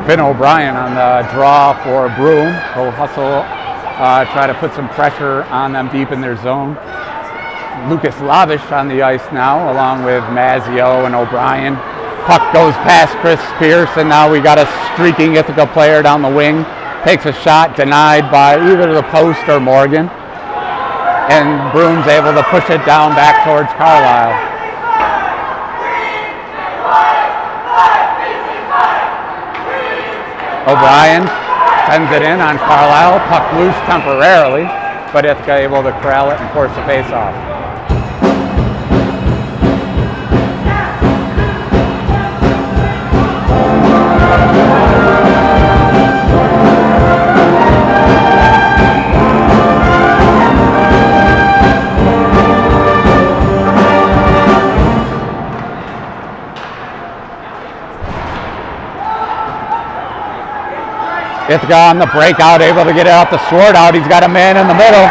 Finn O'Brien on the draw for Broom. He'll hustle, try to put some pressure on them deep in their zone. Lucas Lavish on the ice now, along with Mazzio and O'Brien. Puck goes past Chris Pierce, and now we got a streaking Ithaca player down the wing. Takes a shot, denied by either the post or Morgan. And Broom's able to push it down back towards Carlisle. O'Brien sends it in on Carlisle. Puck loose temporarily, but Ithaca able to corral it and force the face-off. Ithaca on the breakout, able to get it out the sword out. He's got a man in the middle,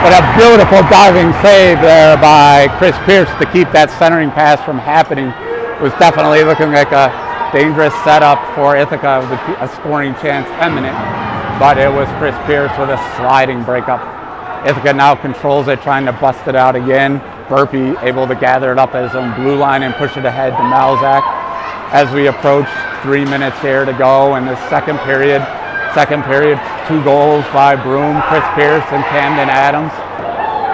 but a beautiful diving save there by Chris Pierce to keep that centering pass from happening. It was definitely looking like a dangerous setup for Ithaca with a scoring chance imminent, but it was Chris Pierce with a sliding breakup. Ithaca now controls it, trying to bust it out again. Burpee able to gather it up at his own blue line and push it ahead to Malzak. As we approach 3 minutes here to go in the second period. 2 goals by Broom, Chris Pierce, and Camden Adams.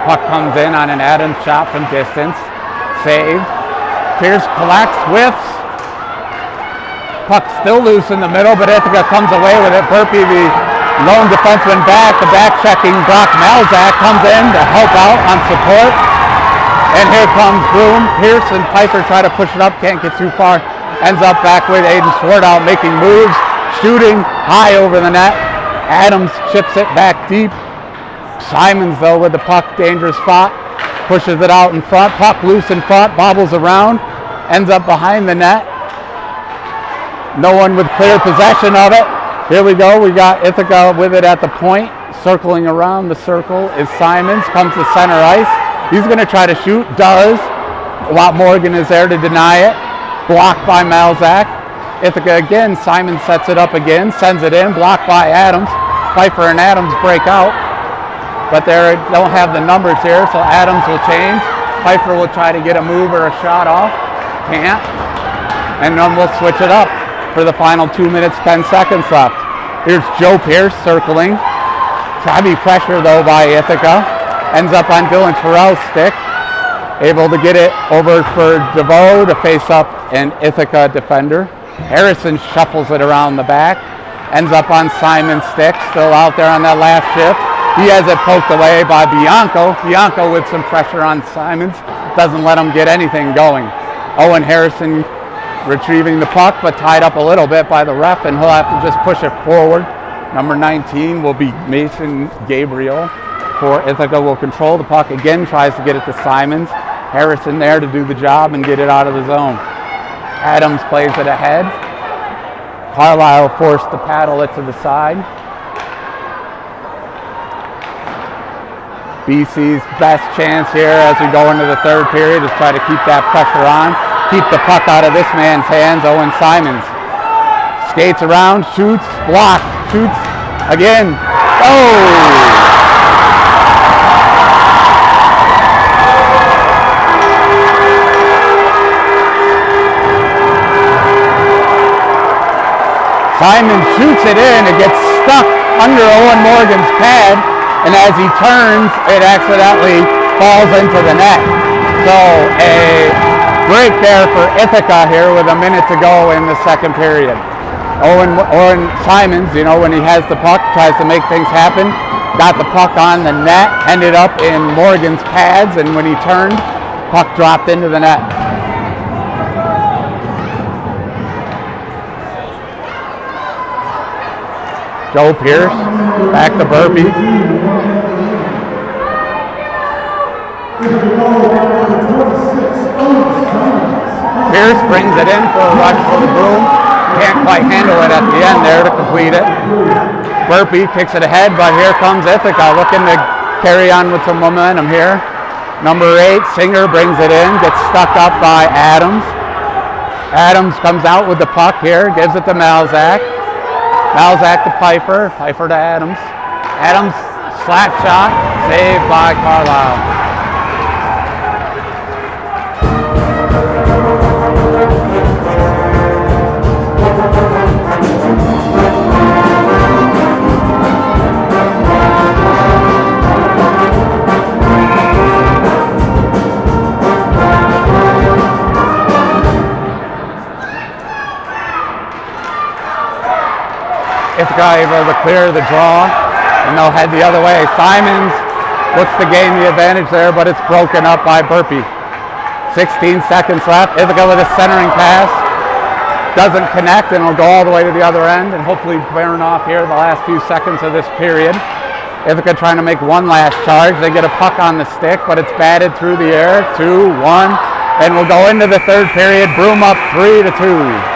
Puck comes in on an Adams shot from distance. Saved. Pierce collects, whiffs. Puck still loose in the middle, but Ithaca comes away with it. Burpee, the lone defenseman back, the back-checking Brock Malzak comes in to help out on support. And here comes Broom. Pierce and Piper try to push it up, can't get too far. Ends up back with Aiden Swartout making moves. Shooting high over the net. Adams chips it back deep. Simons, though, with the puck, dangerous spot. Pushes it out in front. Puck loose in front, bobbles around. Ends up behind the net. No one with clear possession of it. Here we go. We got Ithaca with it at the point. Circling around the circle is Simons. Comes to center ice. He's going to try to shoot. Does. Watt Morgan is there to deny it. Blocked by Malzak. Ithaca again, Simon sets it up again, sends it in, blocked by Adams. Pfeiffer and Adams break out, but they don't have the numbers here, so Adams will change. Pfeiffer will try to get a move or a shot off, can't, and then we'll switch it up for the final 2 minutes, 10 seconds left. Here's Joe Pierce circling. Heavy pressure though by Ithaca. Ends up on Dylan Terrell's stick. Able to get it over for DeVoe to face up an Ithaca defender. Harrison shuffles it around the back, ends up on Simon's stick, still out there on that last shift. He has it poked away by Bianco. Bianco with some pressure on Simons, doesn't let him get anything going. Owen Harrison retrieving the puck, but tied up a little bit by the ref, and he'll have to just push it forward. Number 19 will be Mason Gabriel for Ithaca. Will control the puck again, tries to get it to Simons. Harrison there to do the job and get it out of the zone. Adams plays it ahead. Carlisle forced to paddle it to the side. BC's best chance here as we go into the third period is try to keep that pressure on. Keep the puck out of this man's hands, Owen Simons. Skates around, shoots, blocked, shoots again. Oh! Simon shoots it in, it gets stuck under Owen Morgan's pad, and as he turns, it accidentally falls into the net. So a break there for Ithaca here with a minute to go in the second period. Owen Simons, you know, when he has the puck, tries to make things happen, got the puck on the net, ended up in Morgan's pads, and when he turned, puck dropped into the net. Joe Pierce, back to Burpee. Pierce brings it in for a rush for the Broom. Can't quite handle it at the end there to complete it. Burpee kicks it ahead, but here comes Ithaca looking to carry on with some momentum here. Number 8, Singer brings it in, gets stuck up by Adams. Adams comes out with the puck here, gives it to Malzak. Malzak to Pfeiffer, Pfeiffer to Adams. Adams slap shot, saved by Carlisle. Ithaca able to clear the draw, and they'll head the other way. Simons looks to gain the advantage there, but it's broken up by Burpee. 16 seconds left. Ithaca with a centering pass. Doesn't connect, and will go all the way to the other end, and hopefully burn off here the last few seconds of this period. Ithaca trying to make one last charge. They get a puck on the stick, but it's batted through the air. 2-1, and we'll go into the third period. Broom up 3-2.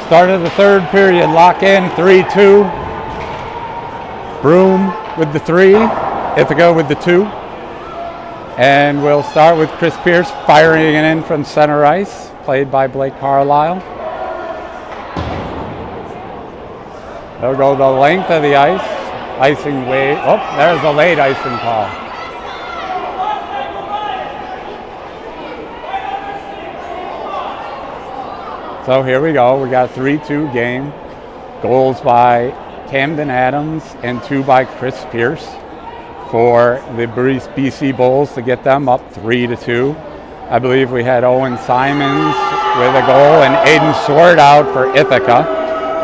Start of the third period, lock in, 3-2. Broom with the 3, Ithaca with the 2. And we'll start with Chris Pierce firing it in from center ice, played by Blake Carlisle. They'll go the length of the ice, icing way. Oh, there's a late icing call. So here we go. We got a 3-2 game. Goals by Camden Adams and 2 by Chris Pierce for the BC Bulls to get them up 3-2. I believe we had Owen Simons with a goal and Aiden Sword out for Ithaca.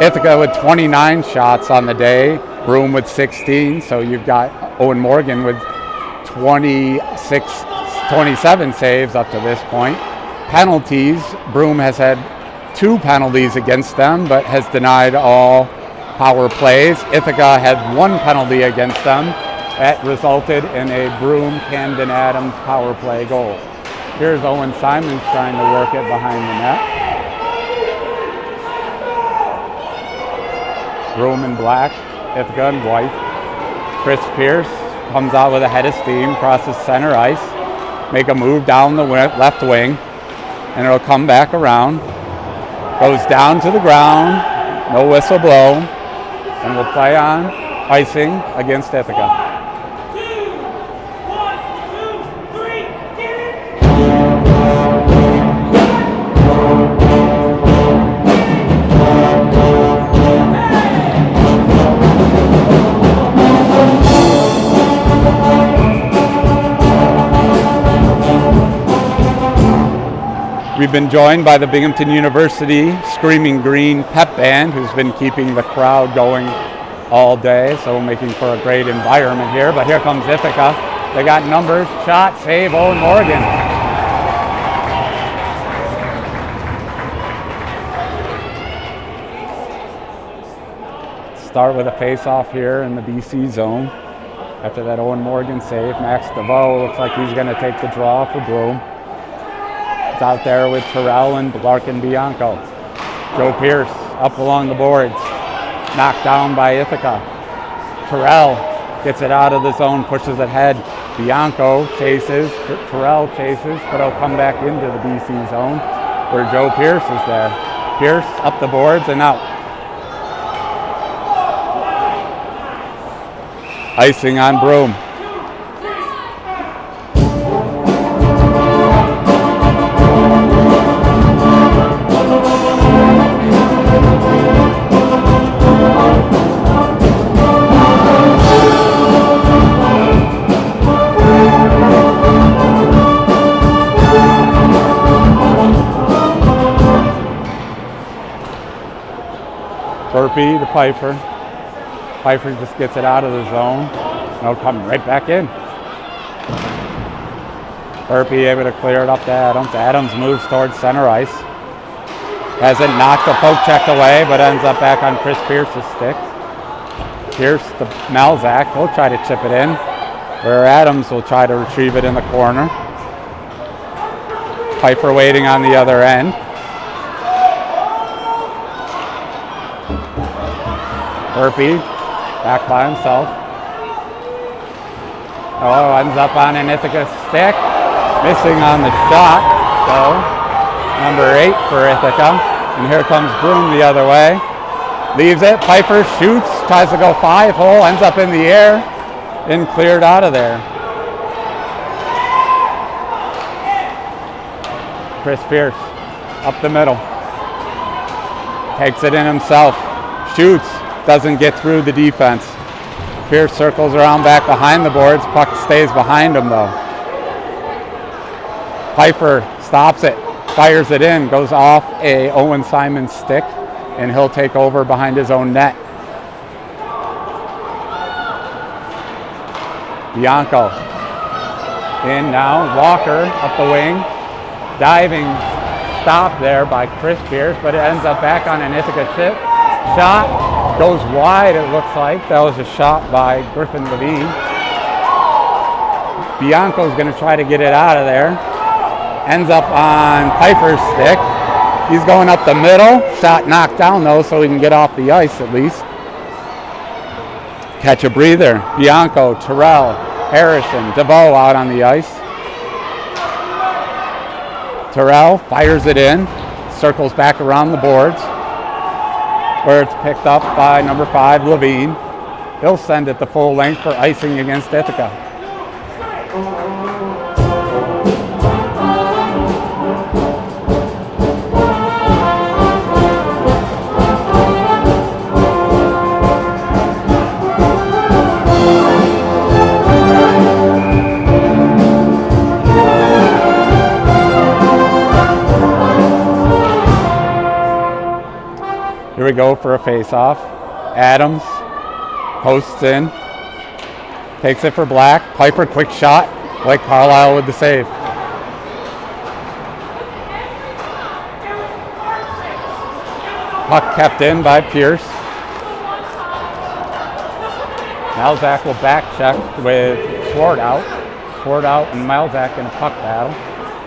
Ithaca with 29 shots on the day, Broom with 16. So you've got Owen Morgan with 27 saves up to this point. Penalties, Broom has had 2 penalties against them, but has denied all power plays. Ithaca had 1 penalty against them. That resulted in a Broom Camden Adams power play goal. Here's Owen Simons trying to work it behind the net. Broom in black, Ithaca in white. Chris Pierce comes out with a head of steam, crosses center ice, make a move down the left wing, and it'll come back around. Goes down to the ground, no whistle blow, and we'll play on icing against Ithaca. We've been joined by the Binghamton University Screaming Green Pep Band, who's been keeping the crowd going all day, so making for a great environment here. But here comes Ithaca. They got numbers, shot, save, Owen Morgan. Start with a face-off here in the BC zone. After that Owen Morgan save, Max DeVoe looks like he's going to take the draw for Broom. Out there with Terrell and Larkin Bianco. Joe Pierce up along the boards, knocked down by Ithaca. Terrell gets it out of the zone, pushes it ahead. Bianco chases, Terrell chases, but it'll come back into the BC zone where Joe Pierce is there. Pierce up the boards and out. Icing on Broom. Burpee to Pfeiffer. Pfeiffer just gets it out of the zone. It'll come right back in. Burpee able to clear it up to Adams. Adams moves towards center ice. Hasn't knocked the poke check away, but ends up back on Chris Pierce's stick. Pierce to Malzak. He'll try to chip it in, where Adams will try to retrieve it in the corner. Pfeiffer waiting on the other end. Burpee back by himself. Oh, ends up on an Ithaca stick. Missing on the shot, so number 8 for Ithaca. And here comes Broom the other way. Leaves it, Pfeiffer shoots, tries to go 5-hole, ends up in the air, and cleared out of there. Chris Pierce, up the middle. Takes it in himself, shoots, doesn't get through the defense. Pierce circles around back behind the boards, puck stays behind him though. Pfeiffer stops it, fires it in, goes off a Owen Simons stick, and he'll take over behind his own net. Bianco in now, Walker up the wing, diving stop there by Chris Pierce, but it ends up back on an Ithaca chip. Shot goes wide, it looks like. That was a shot by Griffin Levine. Bianco's going to try to get it out of there. Ends up on Pfeiffer's stick. He's going up the middle. Shot knocked down, though, so he can get off the ice at least. Catch a breather. Bianco, Terrell, Harrison, DeVoe out on the ice. Terrell fires it in. Circles back around the boards, where it's picked up by number 5, Levine. He'll send it the full length for icing against Ithaca. Here we go for a face-off. Adams posts in, takes it for Black. Piper, quick shot. Blake Carlisle with the save. Puck kept in by Pierce. Malzak will back check with Sword out. Sword out and Malzak in a puck battle.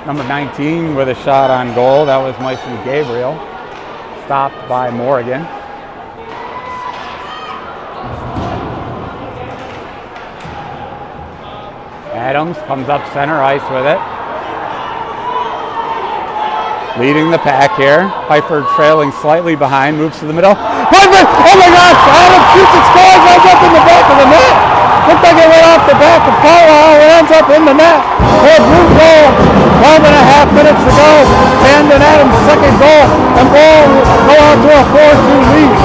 Number 19 with a shot on goal. That was Mason Gabriel. Stopped by Morgan. Adams comes up center ice with it. Leading the pack here. Piper trailing slightly behind, moves to the middle. Piper! Oh my gosh! Adams shoots and scores! Ends up in the back of the net! Looks like it went off the back of Carlisle. It ends up in the net. For a Broom goal. 12.5 minutes to go. Brandon Adams' second goal. And ball will go out to a 4-2 lead.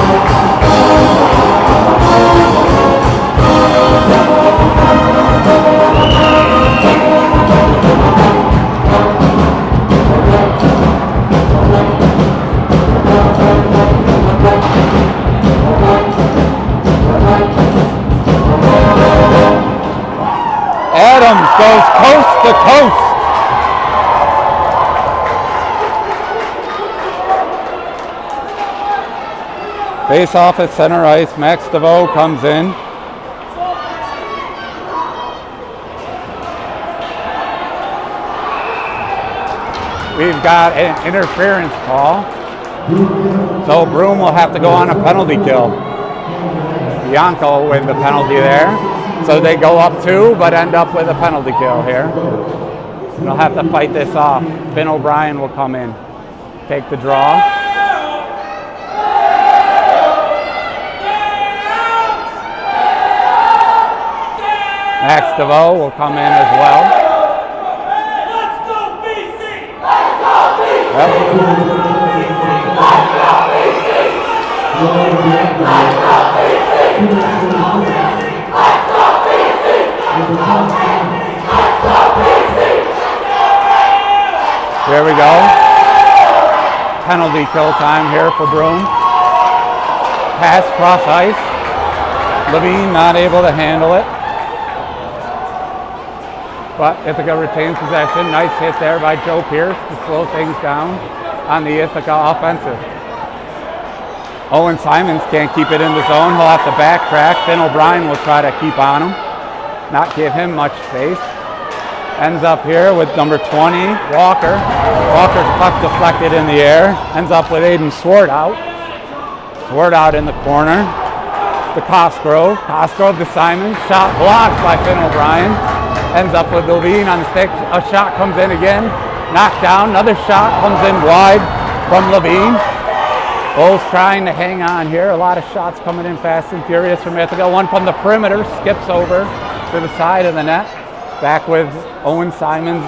Adams goes coast to coast. Face off at center ice. Max DeVoe comes in. We've got an interference call. So Broom will have to go on a penalty kill. Bianco with the penalty there. So they go up 2, but end up with a penalty kill here. They'll have to fight this off. Finn O'Brien will come in, take the draw. Max DeVoe will come in as well. Let's go BC! Let's go BC! Yep. Let's go BC! Let's go BC! There we go. Penalty kill time here for Broom. Pass cross ice. Levine not able to handle it. But Ithaca retains possession. Nice hit there by Joe Pierce to slow things down on the Ithaca offensive. Owen Simons can't keep it in the zone. He'll have to backtrack. Finn O'Brien will try to keep on him, not give him much space. Ends up here with number 20, Walker. Walker's puck deflected in the air. Ends up with Aiden Sword out. Sword out in the corner. To Cosgrove. Cosgrove to Simons. Shot blocked by Finn O'Brien. Ends up with Levine on the stick. A shot comes in again. Knocked down. Another shot comes in wide from Levine. Bulls trying to hang on here. A lot of shots coming in fast and furious from Ithaca. One from the perimeter. Skips over to the side of the net. Back with Owen Simons,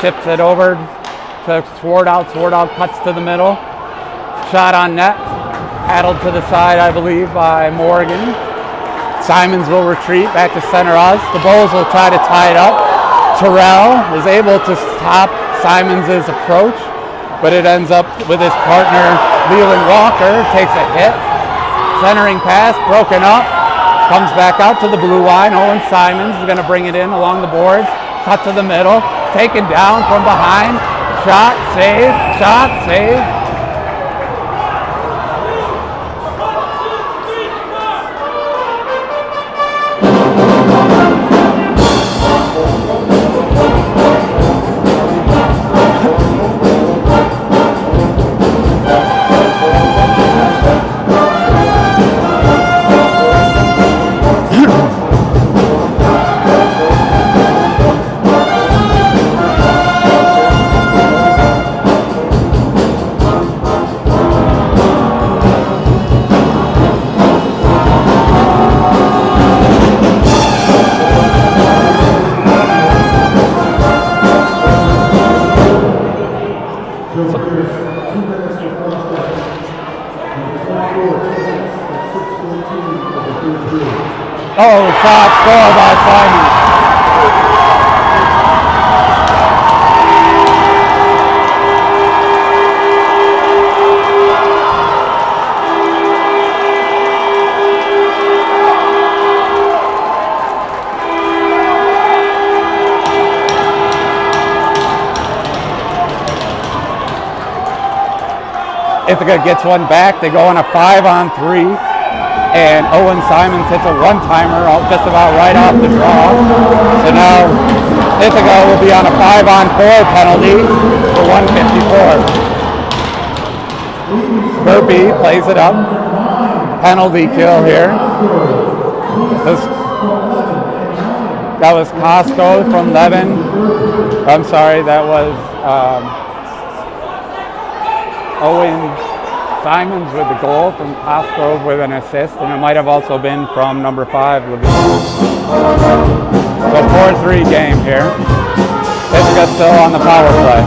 ships it over to Sword out. Sword out cuts to the middle. Shot on net. Paddled to the side, I believe, by Morgan. Simons will retreat back to center ice. The Bulls will try to tie it up. Terrell is able to stop Simons' approach, but it ends up with his partner, Leland Walker, takes a hit. Centering pass, broken up. Comes back out to the blue line. Owen Simons is going to bring it in along the boards. Cut to the middle. Taken down from behind. Shot, save. Shot, save. Oh, shot scored by Simon. Ithaca gets one back. They go on a 5-on-3, and Owen Simons hits a one-timer just about right off the draw. So now Ithaca will be on a 5-on-4 penalty for 154. Burpee plays it up. Penalty kill here. That was Costco from Levin. I'm sorry, that was Owen Simons with the goal from Costgrove with an assist, and it might have also been from number 5, Levine. So 4-3 game here. Ithaca still on the power play.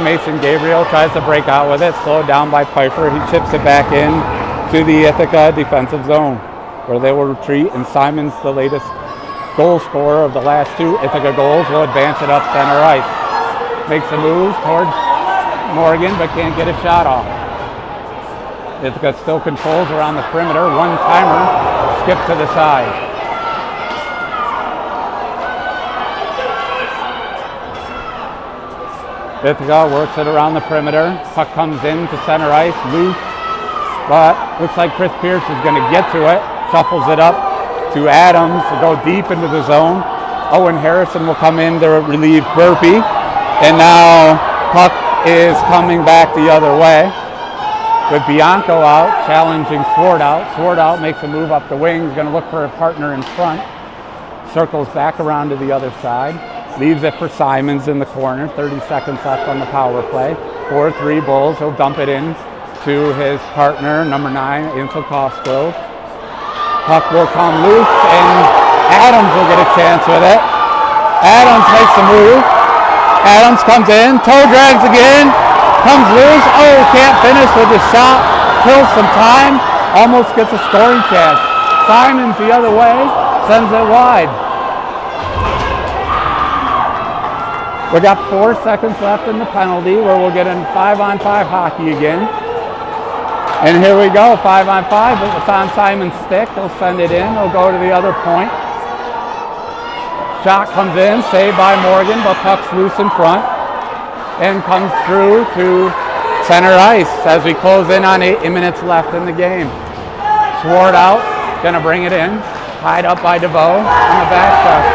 Mason Gabriel tries to break out with it, slowed down by Pfeiffer. He chips it back in to the Ithaca defensive zone, where they will retreat, and Simons, the latest goal scorer of the last 2 Ithaca goals, will advance it up center ice. Makes a move towards Morgan, but can't get a shot off. Ithaca still controls around the perimeter. One-timer, skip to the side. Ithaca works it around the perimeter. Puck comes in to center ice, loose, but looks like Chris Pierce is going to get to it. Shuffles it up to Adams to go deep into the zone. Owen Harrison will come in to relieve Burpee. And now puck is coming back the other way with Bianco out, challenging Sword out. Sword out makes a move up the wing. He's going to look for a partner in front. Circles back around to the other side. Leaves it for Simons in the corner. 30 seconds left on the power play. 4-3 Bulls. He'll dump it in to his partner, number 9, Ansel Costgrove. Puck will come loose, and Adams will get a chance with it. Adams makes the move. Adams comes in, toe drags again, comes loose. Oh, can't finish with the shot. Kills some time, almost gets a scoring chance. Simons the other way, sends it wide. We got 4 seconds left in the penalty, where we'll get in 5-on-5 hockey again. And here we go, 5-on-5. It's on Simon's stick. He'll send it in. He'll go to the other point. Shot comes in, saved by Morgan, but puck's loose in front and comes through to center ice as we close in on 8 minutes left in the game. Sword out, gonna bring it in. Tied up by DeVoe on the back check.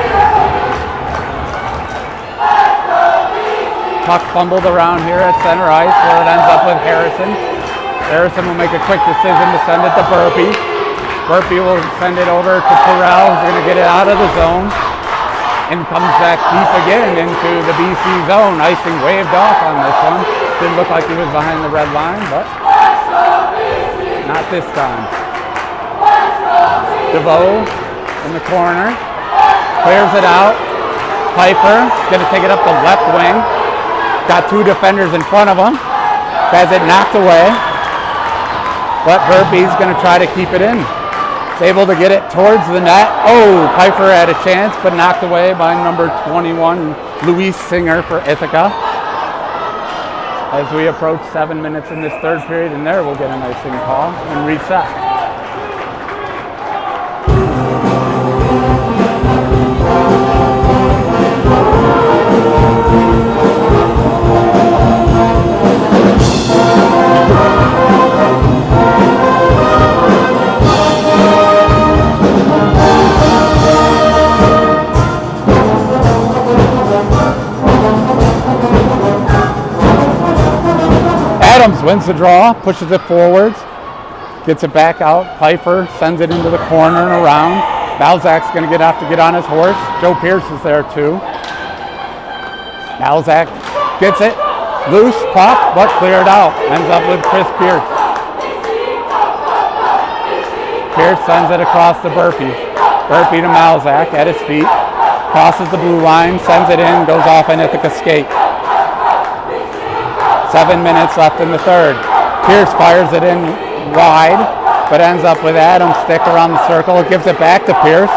Puck fumbled around here at center ice, where it ends up with Harrison. Harrison will make a quick decision to send it to Burpee. Burpee will send it over to Terrell, who's going to get it out of the zone, and comes back deep again into the BC zone. Icing waved off on this one. Didn't look like he was behind the red line, but not this time. DeVoe in the corner, clears it out. Pfeiffer going to take it up the left wing. Got 2 defenders in front of him. Has it knocked away. But Burpee's going to try to keep it in. He's able to get it towards the net. Oh, Pfeiffer had a chance, but knocked away by number 21, Luis Singer for Ithaca. As we approach 7 minutes in this third period, and there we'll get an icing call and reset. Adams wins the draw, pushes it forwards, gets it back out. Pfeiffer sends it into the corner and around. Balzac's going to have to get on his horse. Joe Pierce is there too. Balzac gets it, loose puck, but cleared out. Ends up with Chris Pierce. Pierce sends it across to Burpee. Burpee to Malzak at his feet. Crosses the blue line, sends it in, goes off an Ithaca skate. 7 minutes left in the third. Pierce fires it in wide, but ends up with Adams' stick around the circle. Gives it back to Pierce.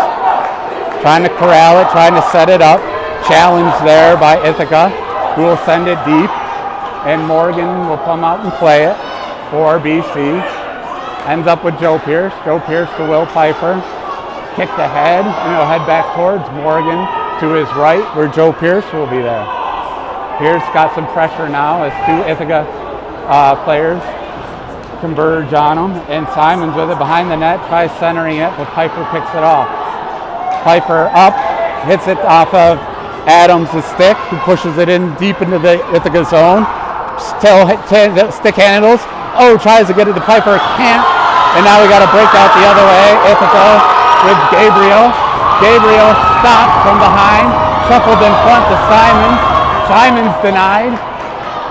Trying to corral it, trying to set it up. Challenge there by Ithaca, who will send it deep. And Morgan will come out and play it for BC. Ends up with Joe Pierce. Joe Pierce to Will Pfeiffer. Kicked ahead, and he'll head back towards Morgan to his right, where Joe Pierce will be there. Pierce got some pressure now as two Ithaca players converge on him, and Simons with it behind the net, tries centering it, but Pfeiffer picks it off. Pfeiffer up, hits it off of Adams' stick, who pushes it in deep into the Ithaca zone. Still stick handles. Oh, tries to get it to Pfeiffer, can't. And now we got to break out the other way. Ithaca with Gabriel. Gabriel stopped from behind, shuffled in front to Simons. Simons denied.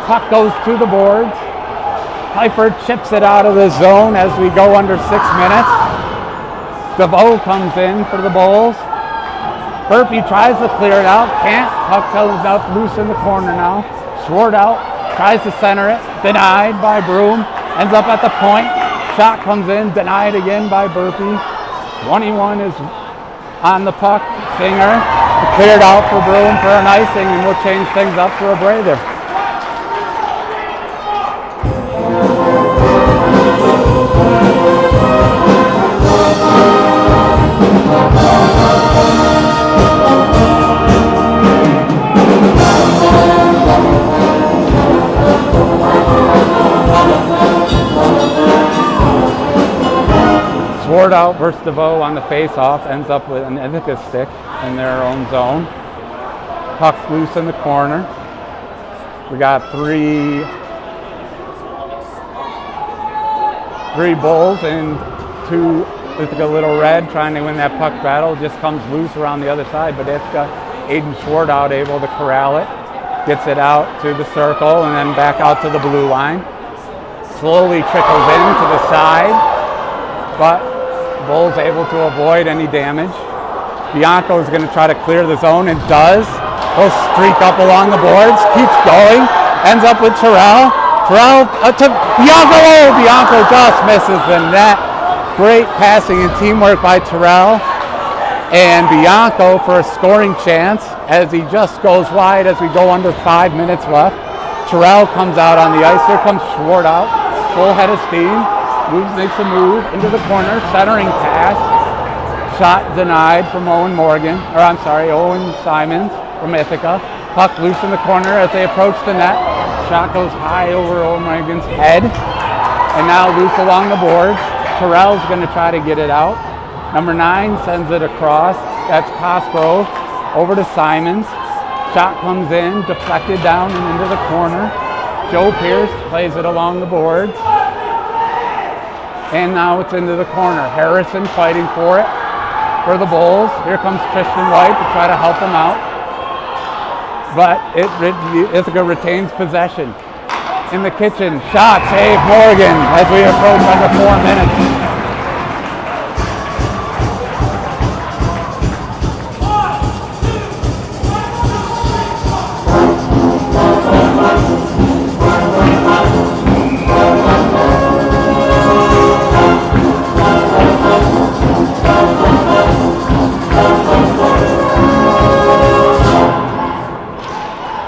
Puck goes to the boards. Pfeiffer chips it out of the zone as we go under 6 minutes. DeVoe comes in for the Bulls. Burpee tries to clear it out, can't. Puck comes up loose in the corner now. Sword out, tries to center it, denied by Broom. Ends up at the point. Shot comes in, denied again by Burpee. 21 is on the puck. Singer cleared out for Broom for an icing, and we'll change things up for a breather. Sword out versus DeVoe on the face-off, ends up with an Ithaca stick in their own zone. Puck loose in the corner. We got three Bulls and two Ithaca Little Red trying to win that puck battle. Just comes loose around the other side, but Ithaca, Aiden Sword out able to corral it. Gets it out to the circle and then back out to the blue line. Slowly trickles in to the side, but Bulls able to avoid any damage. Bianco is going to try to clear the zone and does. He'll streak up along the boards, keeps going, ends up with Terrell. Terrell to Bianco. Oh, Bianco just misses the net. Great passing and teamwork by Terrell. And Bianco for a scoring chance as he just goes wide as we go under 5 minutes left. Terrell comes out on the ice. Here comes Schwartz out, full head of steam. Makes a move into the corner, centering pass. Shot denied from Owen Simons from Ithaca. Puck loose in the corner as they approach the net. Shot goes high over Owen Morgan's head. And now loose along the boards. Terrell's going to try to get it out. Number 9 sends it across. That's Cosgrove over to Simons. Shot comes in, deflected down and into the corner. Joe Pierce plays it along the boards. And now it's into the corner. Harrison fighting for it for the Bulls. Here comes Christian White to try to help him out. But Ithaca retains possession. In the kitchen, shot, save Morgan as we approach under 4 minutes.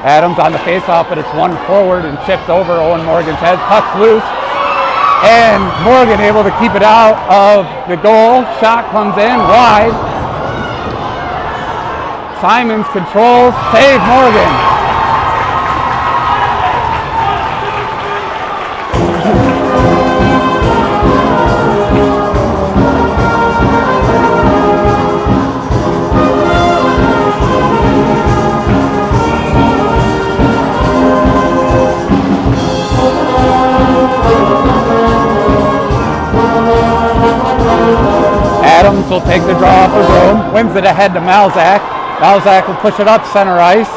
Adams on the face-off, but it's one forward and chipped over Owen Morgan's head. Puck's loose, and Morgan able to keep it out of the goal. Shot comes in wide. Simons controls, save Morgan. Adams will take the draw off of Broom, wins it ahead to Malzak. Malzak will push it up center ice,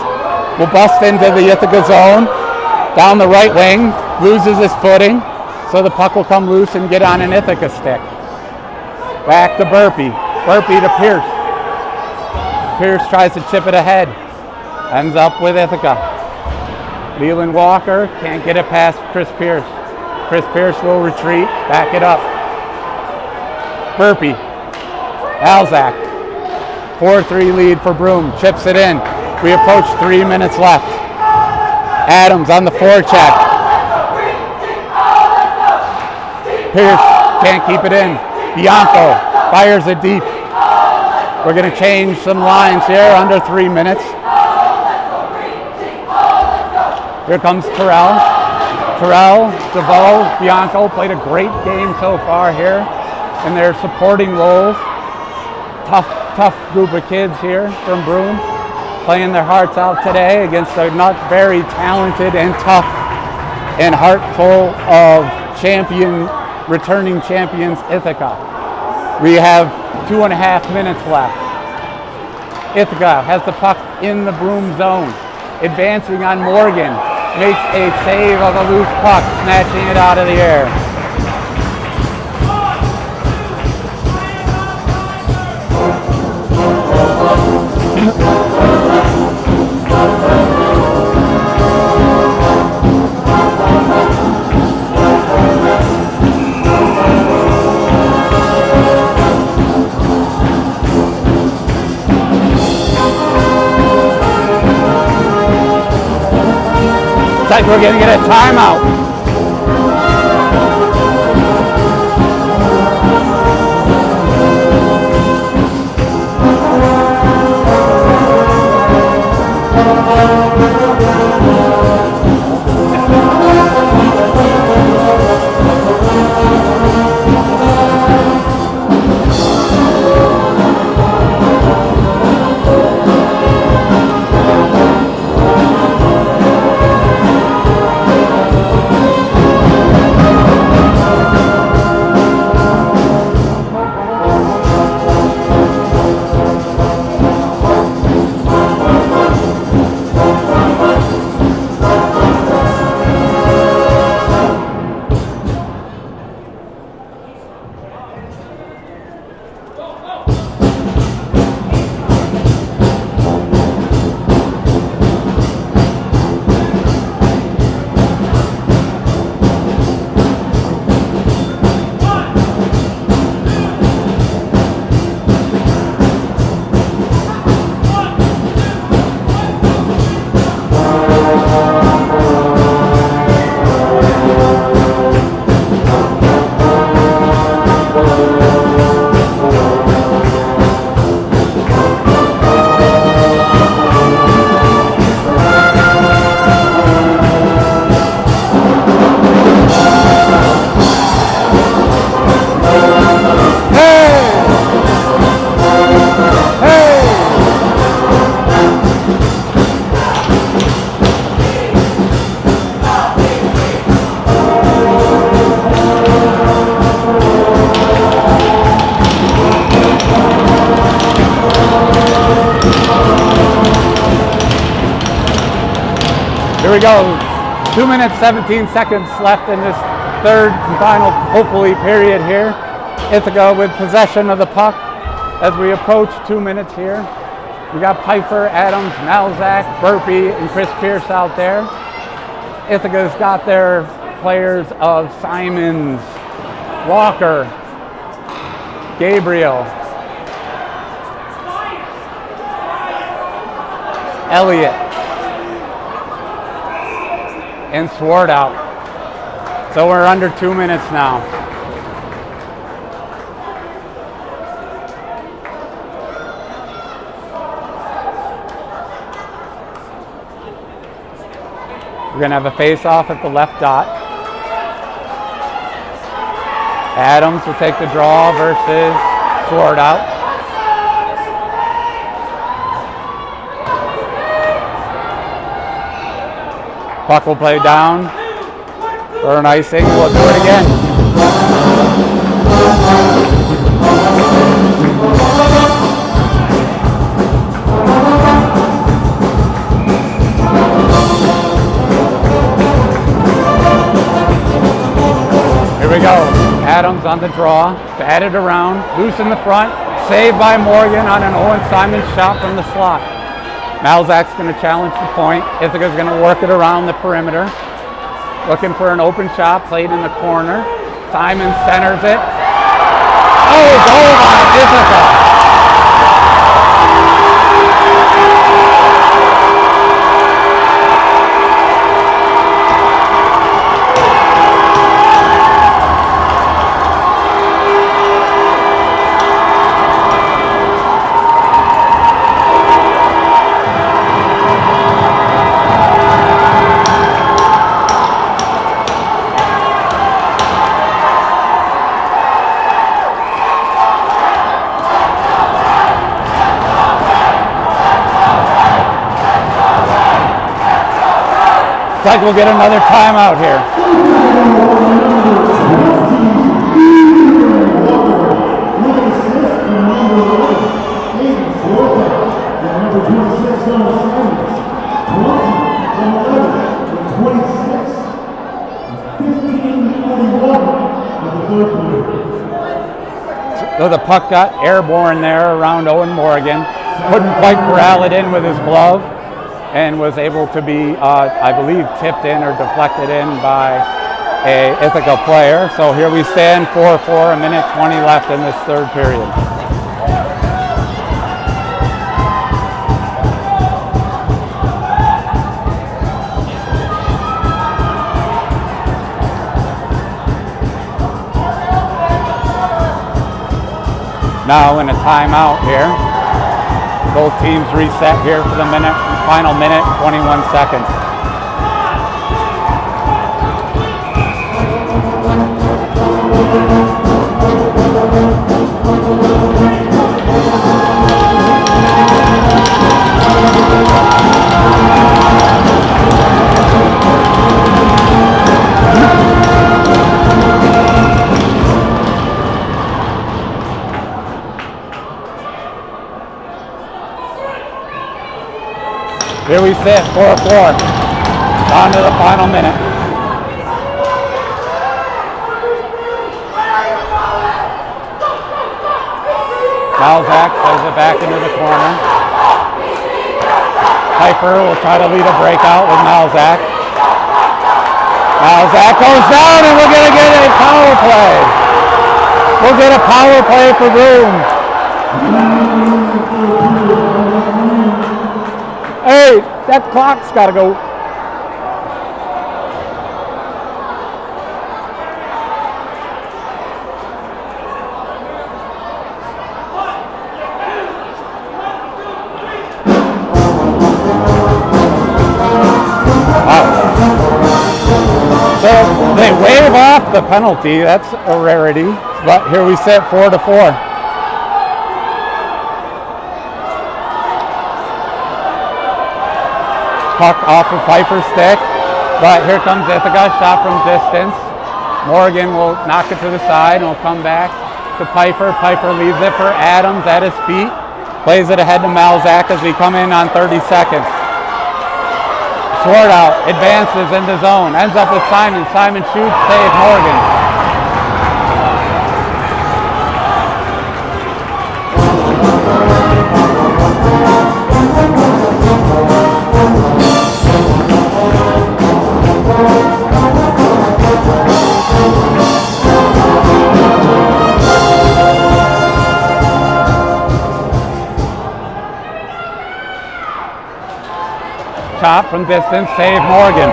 will bust into the Ithaca zone, down the right wing, loses his footing, so the puck will come loose and get on an Ithaca stick. Back to Burpee. Burpee to Pierce. Pierce tries to chip it ahead. Ends up with Ithaca. Leland Walker can't get it past Chris Pierce. Chris Pierce will retreat, back it up. Burpee. Alzak. 4-3 lead for Broom. Chips it in. We approach 3 minutes left. Adams on the forecheck. Pierce can't keep it in. Bianco fires it deep. We're going to change some lines here under 3 minutes. Here comes Terrell. Terrell, DeVoe, Bianco played a great game so far here in their supporting roles. Tough group of kids here from Broom, playing their hearts out today against a not very talented and tough and heartful of returning champions Ithaca. We have 2.5 minutes left. Ithaca has the puck in the Broom zone, advancing on Morgan, makes a save of a loose puck, snatching it out of the air. Looks like we're going to get a timeout. Here we go. 2 minutes, 17 seconds left in this third and final, hopefully, period here. Ithaca with possession of the puck as we approach 2 minutes here. We got Pfeiffer, Adams, Malzak, Burpee, and Chris Pierce out there. Ithaca's got their players of Simons, Walker, Gabriel, Elliott, and Swart out. So we're under 2 minutes now. We're going to have a face-off at the left dot. Adams will take the draw versus Swart out. Puck will play down for an icing. We'll do it again. Here we go. Adams on the draw, batted around, loose in the front, saved by Morgan on an Owen Simon shot from the slot. Malzak's going to challenge the point. Ithaca's going to work it around the perimeter. Looking for an open shot, played in the corner. Simon centers it. Oh, goal line, Ithaca. Looks like we'll get another timeout here. So the puck got airborne there around Owen Morgan. Couldn't quite corral it in with his glove, and was able to be, I believe, tipped in or deflected in by a Ithaca player. So here we stand, 4-4, a minute 20 left in this third period. Now in a timeout here. Both teams reset here for the final minute, 21 seconds. Here we sit, 4-4, on to the final minute. Malzak plays it back into the corner. Piper will try to lead a breakout with Malzak. Malzak goes down, and we're going to get a power play. We'll get a power play for Broom. Hey, that clock's got to go. Wow. So they wave off the penalty. That's a rarity. But here we sit, 4-4. Puck off of Piper's stick, but here comes Ithaca, shot from distance. Morgan will knock it to the side and will come back to Piper. Piper leaves it for Adams at his feet. Plays it ahead to Malzak as we come in on 30 seconds. Sword out, advances in the zone, ends up with Simon. Simon shoots, save Morgan. Shot from distance, save Morgan.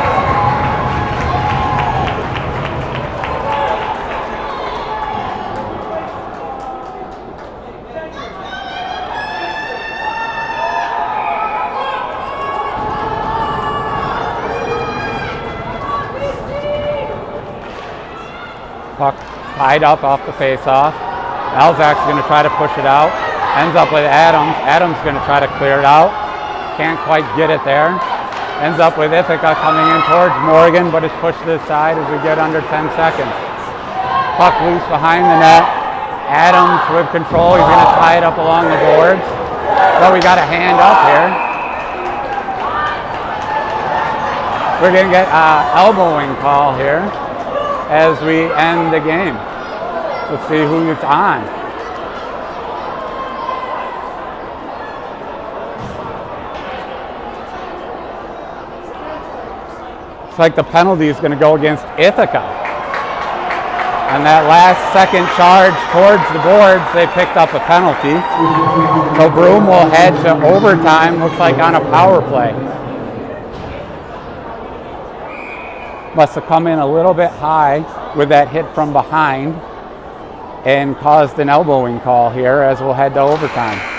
Puck tied up off the face-off. Malzak's going to try to push it out. Ends up with Adams. Adams going to try to clear it out. Can't quite get it there. Ends up with Ithaca coming in towards Morgan, but is pushed to the side as we get under 10 seconds. Puck loose behind the net. Adams with control. He's going to tie it up along the boards. But we got a hand up here. We're going to get an elbowing call here as we end the game. to see who it's on. Looks like the penalty is going to go against Ithaca. On that last second charge towards the boards, they picked up a penalty. So Broom will head to overtime, looks like on a power play. Must have come in a little bit high with that hit from behind and caused an elbowing call here as we'll head to overtime.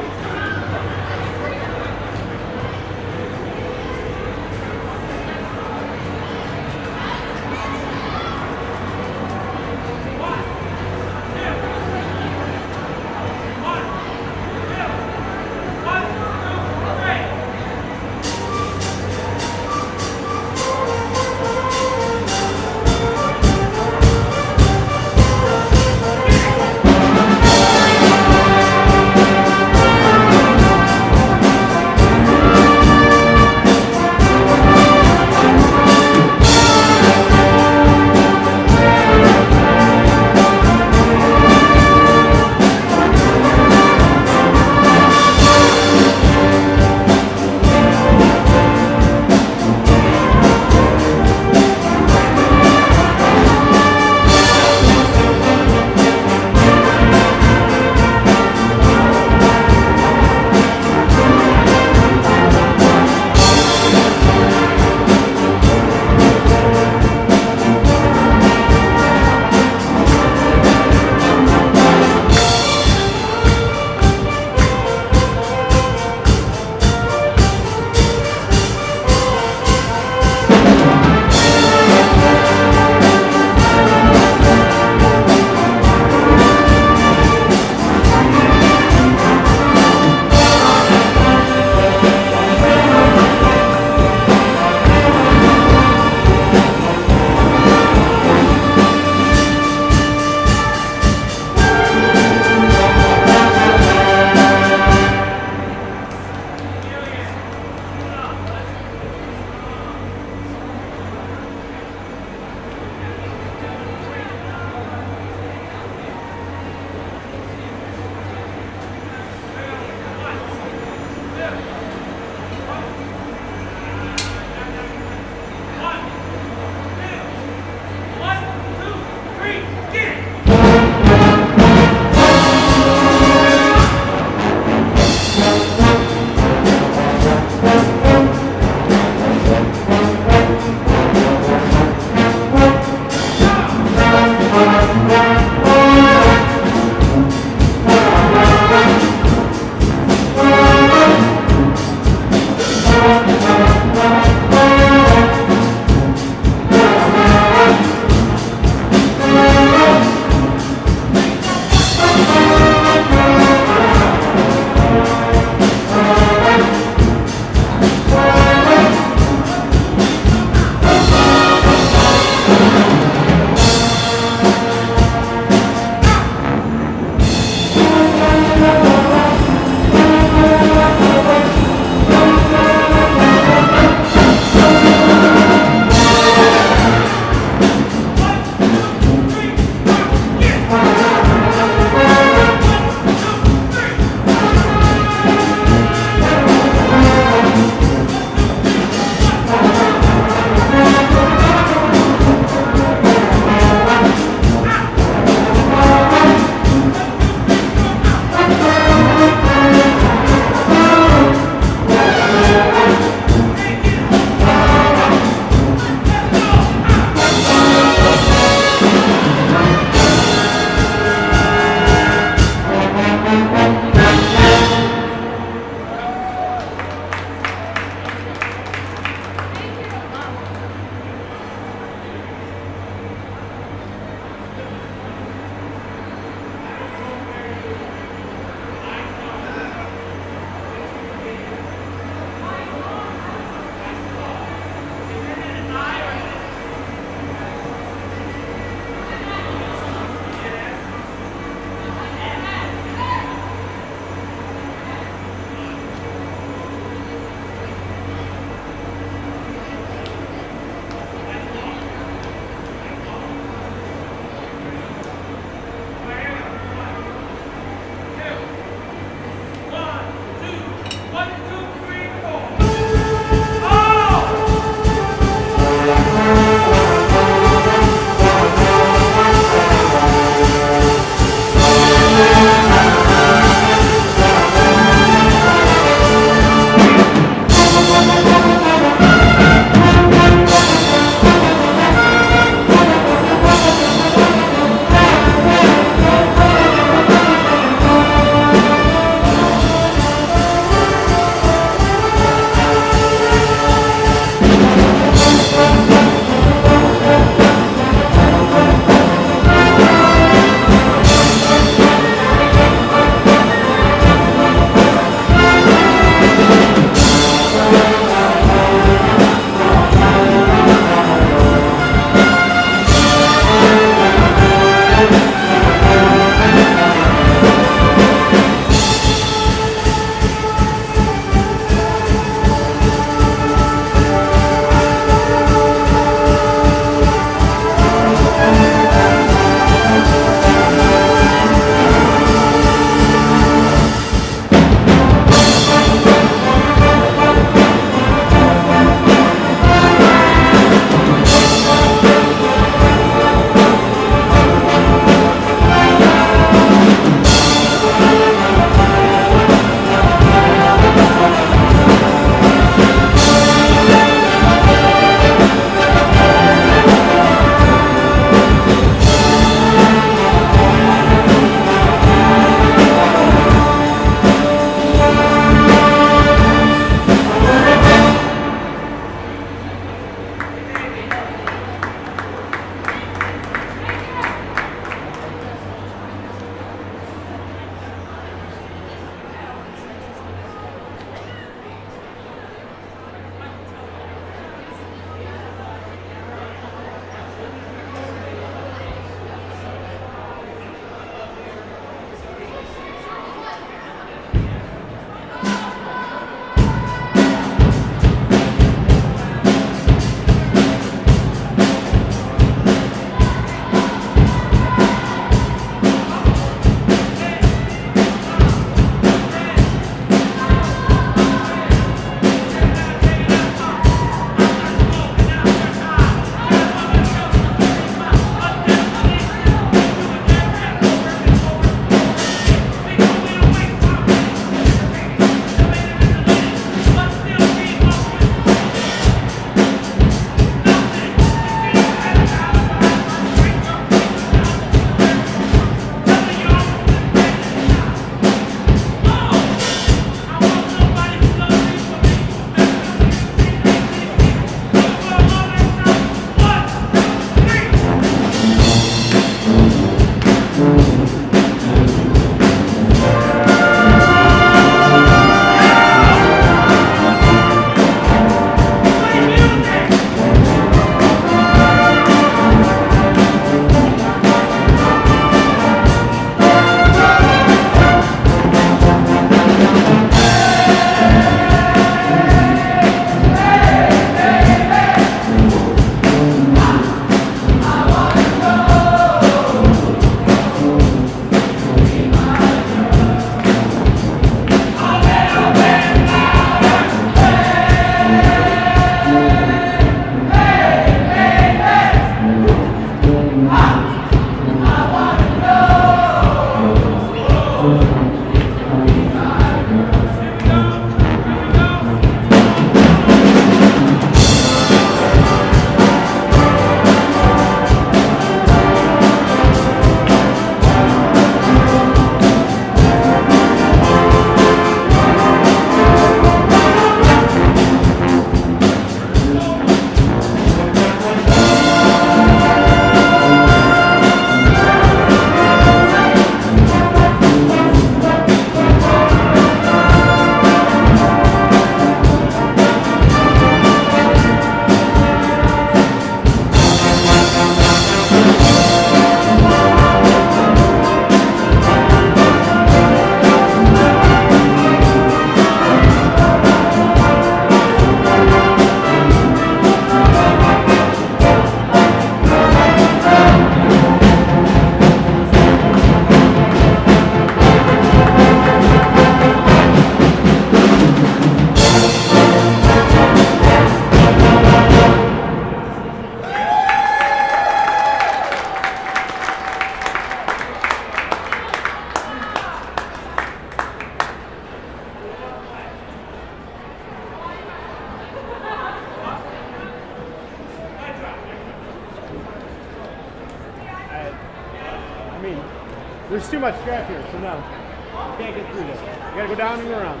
There's too much strap here, so no. You can't get through this. You gotta go down and around.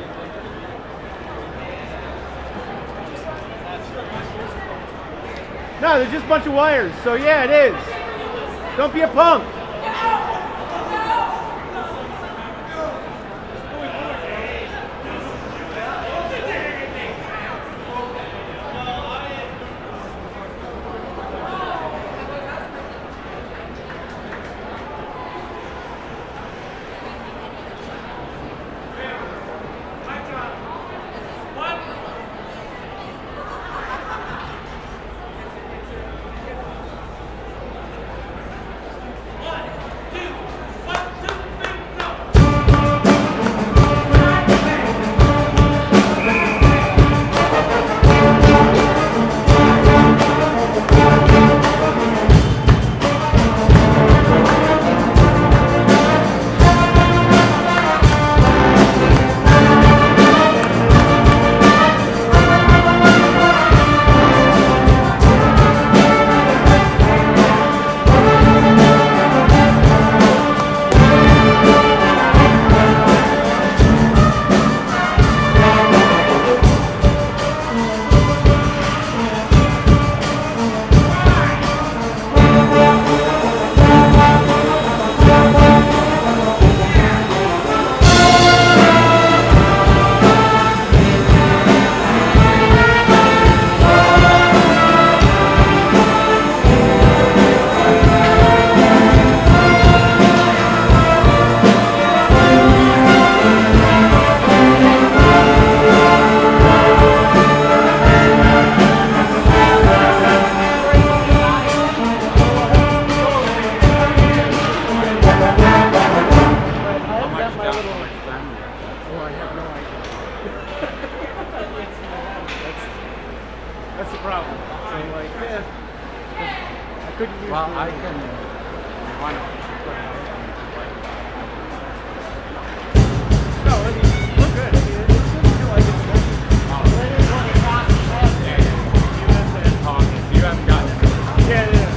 No, they're just a bunch of wires, so yeah, it is. Don't be a punk. That's the problem. So like, yeah, I couldn't use. Well, the, I can. Why not? No, I mean, we're good. I mean, it's good to feel like it's working. You haven't gotten it. Yeah, yeah.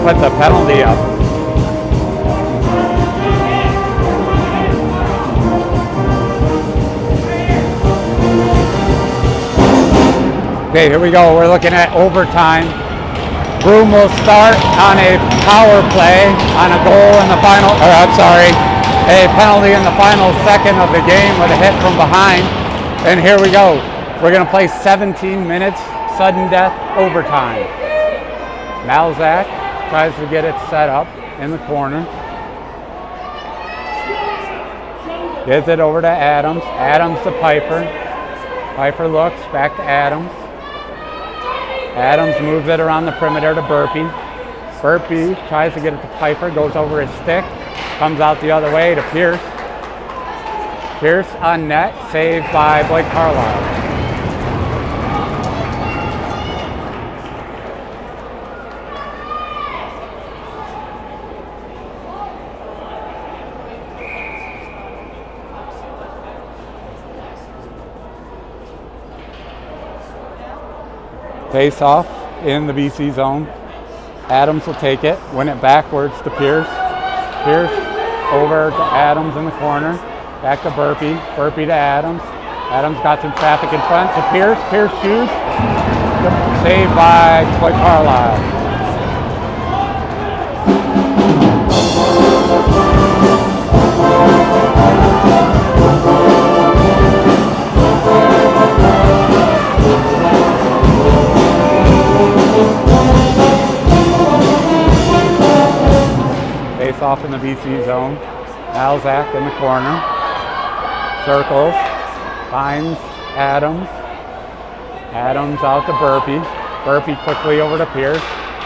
Put the penalty up. Okay, here we go. We're looking at overtime. Broom will start on a power play on a goal in the final, or I'm sorry, a penalty in the final second of the game with a hit from behind. And here we go. We're going to play 17 minutes, sudden death, overtime. Malzak tries to get it set up in the corner. Gives it over to Adams. Adams to Piper. Piper looks back to Adams. Adams moves it around the perimeter to Burpee. Burpee tries to get it to Piper, goes over his stick, comes out the other way to Pierce. Pierce on net, saved by Blake Carlisle. Face off in the BC zone. Adams will take it, win it backwards to Pierce. Pierce over to Adams in the corner. Back to Burpee. Burpee to Adams. Adams got some traffic in front to Pierce. Pierce shoots. Saved by Troy Carlisle. Face off in the BC zone. Malzak in the corner. Circles. Finds Adams. Adams out to Burpee. Burpee quickly over to Pierce.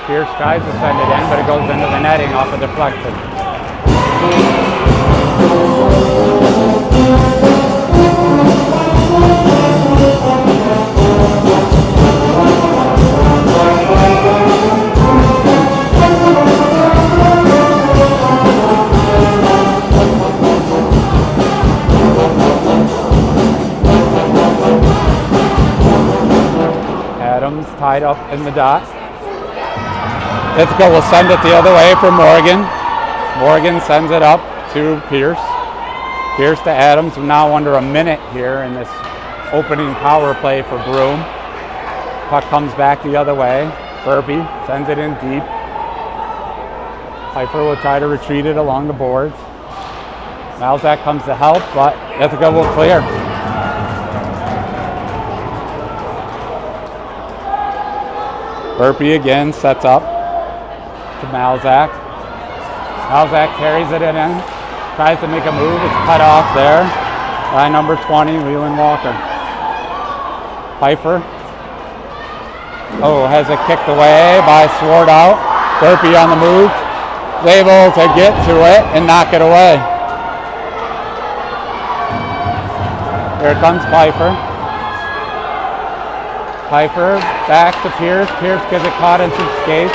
Pierce tries to send it in, but it goes into the netting off a deflection. Adams tied up in the dot. Ithaca will send it the other way for Morgan. Morgan sends it up to Pierce. Pierce to Adams. We're now under a minute here in this opening power play for Broom. Puck comes back the other way. Burpee sends it in deep. Pfeiffer will try to retreat it along the boards. Malzak comes to help, but Ithaca will clear. Burpee again sets up to Malzak. Malzak carries it in, tries to make a move. It's cut off there by number 20, Leland Walker. Pfeiffer. Oh, has it kicked away by Swart out. Burpee on the move. Is able to get to it and knock it away. Here comes Pfeiffer. Pfeiffer back to Pierce. Pierce gets it caught in some skates.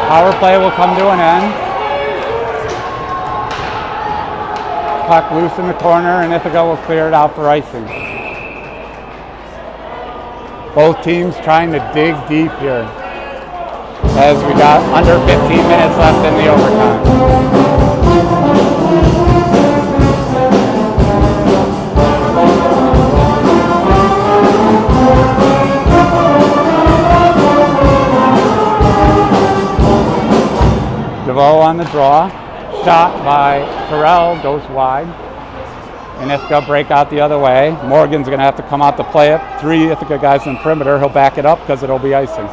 Power play will come to an end. Puck loose in the corner, and Ithaca will clear it out for icing. Both teams trying to dig deep here as we got under 15 minutes left in the overtime. DeVoe on the draw. Shot by Terrell goes wide. And Ithaca break out the other way. Morgan's going to have to come out to play it. 3 Ithaca guys in the perimeter. He'll back it up because it'll be icing.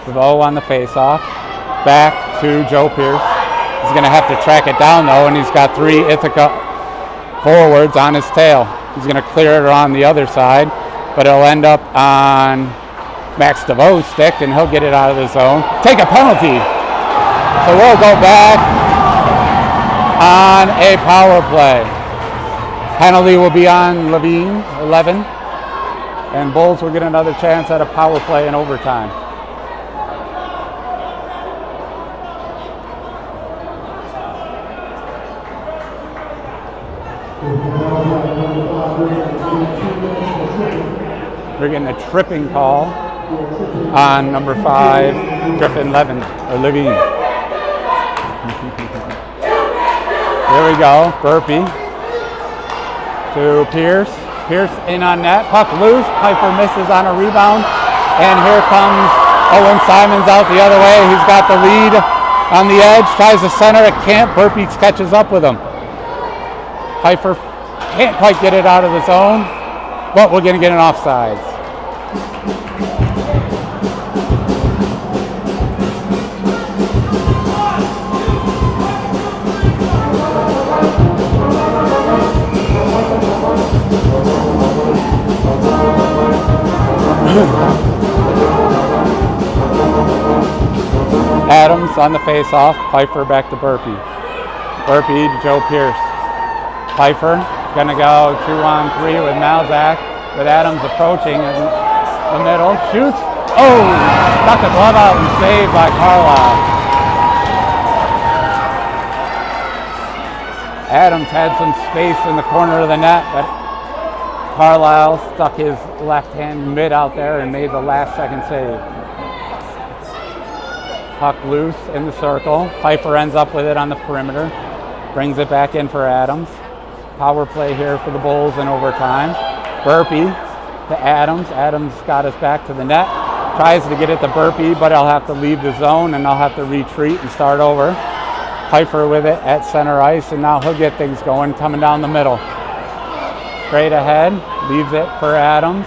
DeVoe on the face-off. Back to Joe Pierce. He's going to have to track it down, though, and he's got 3 Ithaca forwards on his tail. He's going to clear it on the other side, but it'll end up on Max DeVoe's stick, and he'll get it out of the zone. Take a penalty. So we'll go back on a power play. Penalty will be on Levine, 11, and Bulls will get another chance at a power play in overtime. We're getting a tripping call on number 5, Griffin Levine. There we go. Burpee to Pierce. Pierce in on net. Puck loose. Pfeiffer misses on a rebound. And here comes Owen Simons out the other way. He's got the lead on the edge. Tries to center it. Can't. Burpee catches up with him. Pfeiffer can't quite get it out of the zone, but we're going to get an offsides. Adams on the face-off. Pfeiffer back to Burpee. Burpee to Joe Pierce. Pfeiffer going to go 2-on-3 with Malzak, with Adams approaching in the middle. Shoots. Oh! Got the glove out and saved by Carlisle. Adams had some space in the corner of the net, but Carlisle stuck his left hand mid out there and made the last second save. Puck loose in the circle. Pfeiffer ends up with it on the perimeter. Brings it back in for Adams. Power play here for the Bulls in overtime. Burpee to Adams. Adams got us back to the net. Tries to get it to Burpee, but I'll have to leave the zone and I'll have to retreat and start over. Pfeiffer with it at center ice, and now he'll get things going coming down the middle. Straight ahead, leaves it for Adams.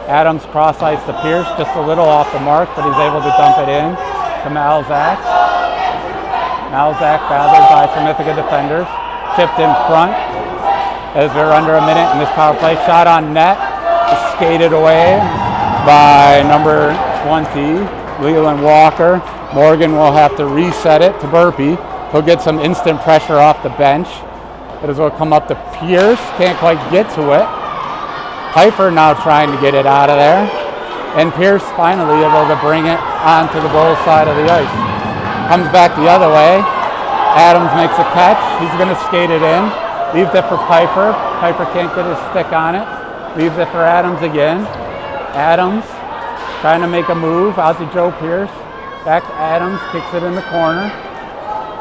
Adams cross ice to Pierce, just a little off the mark, but he's able to dump it in to Malzak. Malzak gathered by some Ithaca defenders. Chipped in front as we're under a minute in this power play. Shot on net, skated away by number 20, Leland Walker. Morgan will have to reset it to Burpee. He'll get some instant pressure off the bench. It will come up to Pierce, can't quite get to it. Pfeiffer now trying to get it out of there. And Pierce finally able to bring it onto the Bulls side of the ice. Comes back the other way. Adams makes a catch. He's going to skate it in. Leaves it for Pfeiffer. Pfeiffer can't get his stick on it. Leaves it for Adams again. Adams trying to make a move out to Joe Pierce. Back to Adams, kicks it in the corner.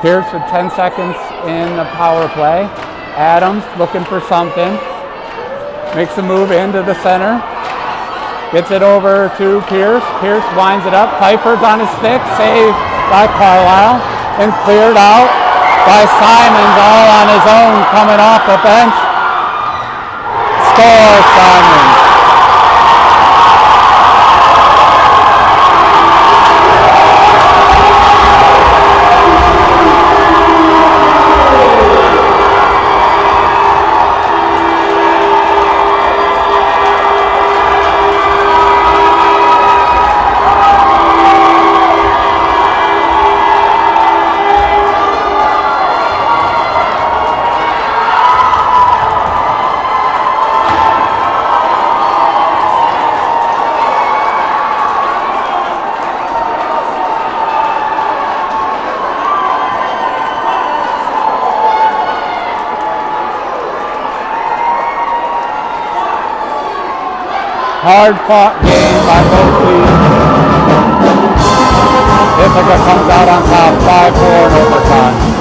Pierce with 10 seconds in the power play. Adams looking for something. Makes a move into the center. Gets it over to Pierce. Pierce winds it up. Pfeiffer's on his stick. Saved by Carlisle. And cleared out by Simons, all on his own coming off the bench. Score, Simons. Hard fought game by both teams. Ithaca comes out on top 5-4 in overtime.